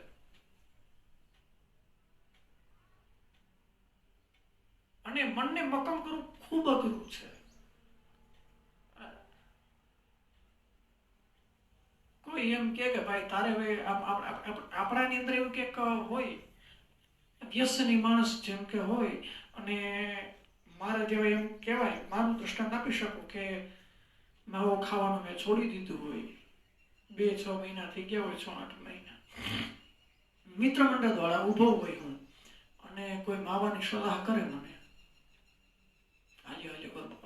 અને મનને મક્કમ કરવું ખૂબ ખૂબ અઘરું છે. કોઈ એમ કે ભાઈ તારે હવે આપણાની અંદર એવું કંઈક હોય, વ્યસની માણસ જેમ કે હોય, અને મારા જેવા એમ કહેવાય, મારું દૃષ્ટાંત આપી શકું કે માવો ખાવાનું મેં છોડી દીધું હોય, 2-6 મહિના થઈ ગયા હોય, 6-8 મહિના, મિત્ર મંડળ દ્વારા ઊભો હોય હું, અને કોઈ માવાની સલાહ કરે મને, હાલ્યો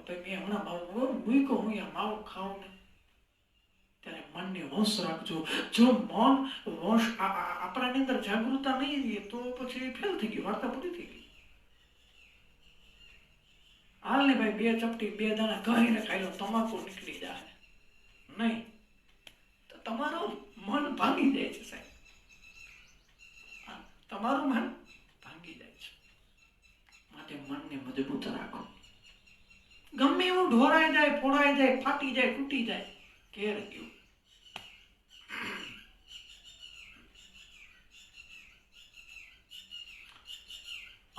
ભાઈ મેં હમણાં માવો મૂક્યો, હું યાર માવો ખાઉં ને, ત્યારે મનને વંશ રાખજો. જો મન વંશ આપણાની અંદર જાગૃતતા નહીં રહે તો પછી ફેલ થઈ ગઈ, વાર્તા પૂરી થઈ ગઈ. હાલ ને ભાઈ 2 ચપટી 2 દાણા કહીને ખાઈ લો, તમાકુ નીકળી જાય નહીં તો તમારું મન ભાંગી જાય છે સાહેબ, તમારું મન ભાંગી જાય છે. માટે મનને મજબૂત રાખો. ગમે એવું ઢોરાઈ જાય, ફોડાઈ જાય, ફાટી જાય, તૂટી જાય, કેર ગયું.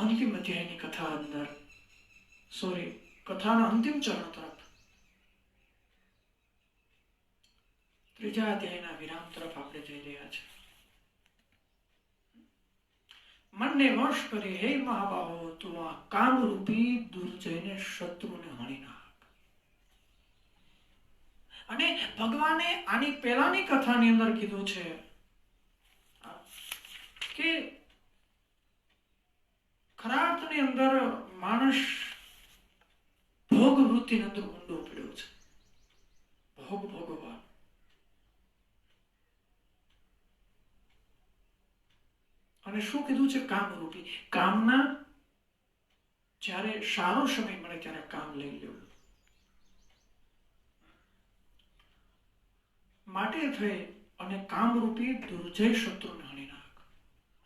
અંતિમ અધ્યાયની કથા અંદર, કથાના અંતિમ ચરણ તરફ, 3જા અધ્યાયના વિરામ તરફ આપણે જઈ રહ્યા છે. મનને વશ કરી હે મહાબાહો, તું આ કામરૂપી દુર્જયને શત્રુને હણી નાખ. અને ભગવાને આની પહેલાની કથાની અંદર કીધું છે કે ખરા અર્થની અંદર માણસ ભોગ વૃત્તિની અંદર ઊંડો પડ્યો છે. ભોગ ભોગવા, અને શું કીધું છે? કામરૂપી. કામના જ્યારે સારો સમય મળે ત્યારે કામ લઈ લેવું. માટે થઈ અને કામરૂપી દુર્જય શત્રુને હણી નાખ.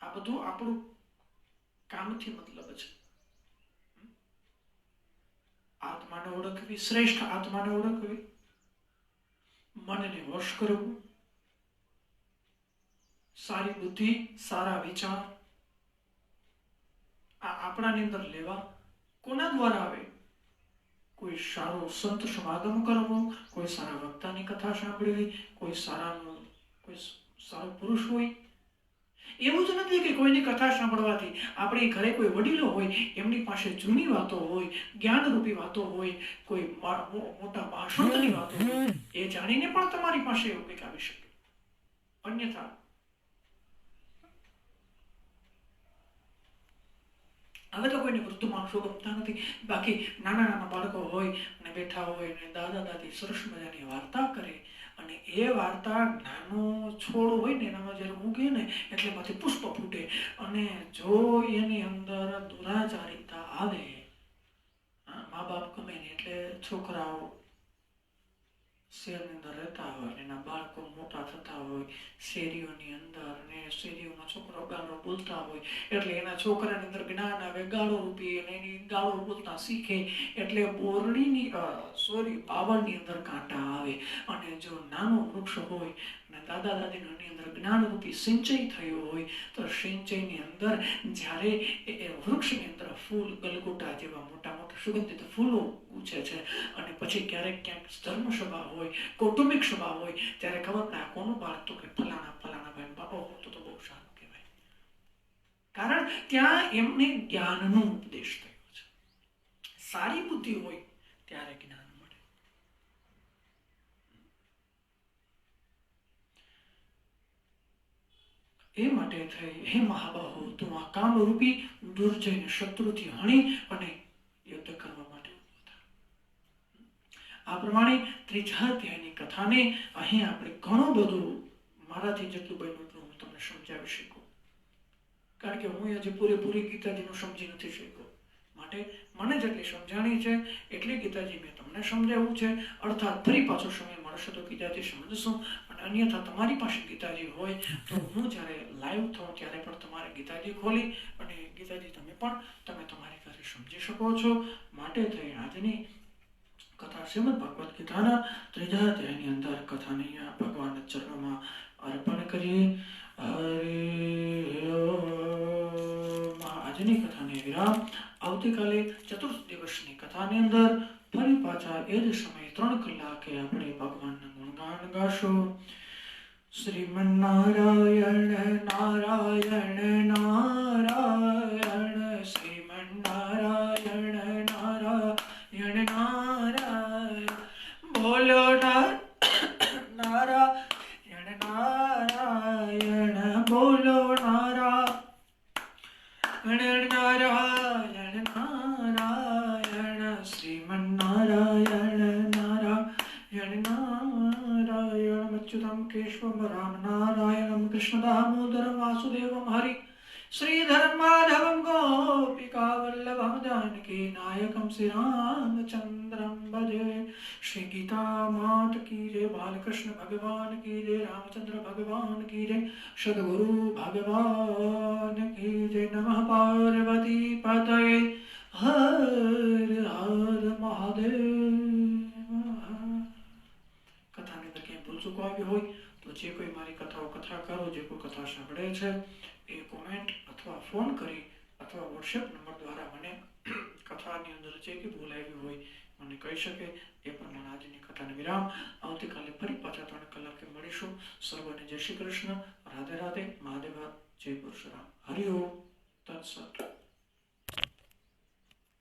આ બધું આપણું કામથી મતલબ છે. આત્માને ઓળખવી, શ્રેષ્ઠ આત્માને ઓળખવી, મનને વશ કરવું, સારી બુદ્ધિ, સારા વિચાર આ આપણાની અંદર લેવા. કોના દ્વારા આવે? કોઈ સારો સંત સમાગમ કરવો, કોઈ સારા વક્તાની કથા સાંભળવી, કોઈ સારો પુરુષ હોય. એવું જ નથી કે કોઈની કથા સાંભળવાથી, આપણી ઘરે કોઈ વડીલો હોય, એમની પાસે જૂની વાતો હોય, જ્ઞાનરૂપી વાતો હોય, કોઈ મોટા ભાષણની વાતો હોય, એ જાણીને પણ તમારી પાસે એવું કંઈક આવી શકે. અન્યથા હવે તો કોઈને વૃદ્ધ માણસો ગમતા નથી. બાકી નાના બાળકો હોય અને બેઠા હોય અને દાદા દાદી સરસ મજાની વાર્તા કરે, અને એ વાર્તા નાનો છોડ હોય ને એનામાં જયારે ઊગે ને એટલે એમાંથી પુષ્પ ફૂટે, અને જો એની અંદર દુરાચારિતા આવે, મા બાપ ગમે ને એટલે છોકરાઓ શહેરની અંદર રહેતા હોય, એના બાળકો મોટા થતા હોય શેરીઓની અંદર, અને શેરીઓમાં છોકરાઓ ગાળો બોલતા હોય એટલે એના છોકરાની અંદર જ્ઞાન આવે, ગાળો રૂપી, અને એની ગાળો બોલતા શીખે એટલે બાવળની અંદર કાંટા આવે. અને જો નાનો વૃક્ષ હોય અને દાદા દાદીની અંદર જ્ઞાનરૂપી સિંચાઈ થયો હોય તો સિંચાઈની અંદર જ્યારે એ વૃક્ષની અંદર ફૂલ, ગલગોટા જેવા મોટા મોટા સુગંધિત ફૂલો ઉછે છે, અને પછી ક્યારેક ક્યાંક ધર્મસભા હોય, કૌટુંબિક સભા હોય, ત્યારે ખબર પડે આ કોનું બાળક? તો કે ફલાણા ભાઈ બાપા હોતો તો બહુ સારું કહેવાય. કારણ ત્યાં એમને જ્ઞાનનો ઉપદેશ થયો છે. સારી બુદ્ધિ હોય ત્યારે જ્ઞાન મળે. એ માટે થઈ હે મહાબાહો, તું આ કામરૂપી દુર્જયને શત્રુથી હણી અને યુદ્ધ કરવા માટે ઉભો થા. આ પ્રમાણે 3જા અધ્યાયની કથાને અહીં આપણે ઘણું બધું, મારાથી જેટલું બન્યું એટલું હું તમને સમજાવી શકું. કારણ કે હું હજી પૂરેપૂરી ગીતાજીનું સમજી નથી શક્યો. માટે મને જેટલી સમજાણી છે એટલી ગીતાજી મેં તમને સમજાવ્યું છે. અર્થાત ફરી પાછો સમય મળશે તો ગીતાજી સમજશું, અને અન્યથા તમારી પાસે ગીતાજી હોય તો હું જ્યારે લાઈવ થાઉં ત્યારે પણ તમારે ગીતાજી ખોલી અને ગીતાજી તમે તમારી ઘરે સમજી શકો છો. માટે થઈ આજની કથા શ્રીમદ ભગવદ્ ગીતાના 3જા અધ્યાયની અંદર કથાને ભગવાનના ચરણોમાં અર્પણ કરીએ. આજની કથાને વિરામ. આવતીકાલે ચતુર્થ દિવસ દિવસની કથાની અંદર ફરી પાછા એ જ સમયે 3 કલાકે આપણે ભગવાનના ગુણગાન ગાશું. શ્રીમન્નારાયણ નારાયણ નારાયણ શ્રીમન્નારાયણ નારાયણ નારાયણ બોલો નારાયણ નારાયણ બોલો નારાયણ નારાયણ નારાયણ શ્રીમન્નારાયણ નારાયણ નારાયણ અચ્યુતમ કેશવમ રામ નારાયણમ કૃષ્ણ દામોદરમ વાસુદેવમ હરિ श्रीधरं माधवं गोपिका वल्लभं जानकी नायकं श्री रामचंद्रं भजे. श्री गीता मात की जय, बालकृष्ण भगवान की जय, रामचंद्र भगवान की जय, सद्गुरु भगवान की जय. नमः पार्वती पतये हर हर महादेव. कथा ने अंदर क्या भूल चुको आवी होय तो जे कोई मारी कथाओ कथा करो, जे कोई कथा सांभळे छे ए कमेंट अथवा फोन करी अथवा व्हाट्सएप नंबर द्वारा मने कथानी अंदर जे के भूल आई होय मने कही शके. ए प्रमाणे आजनी कथाने विराम. आवतीकाले फरी पाछा 3 कलाके मळीशुं. सर्वने जय श्री कृष्ण, राधे राधे, महादेव, जय परशुराम, हरि ओम, तत्सत.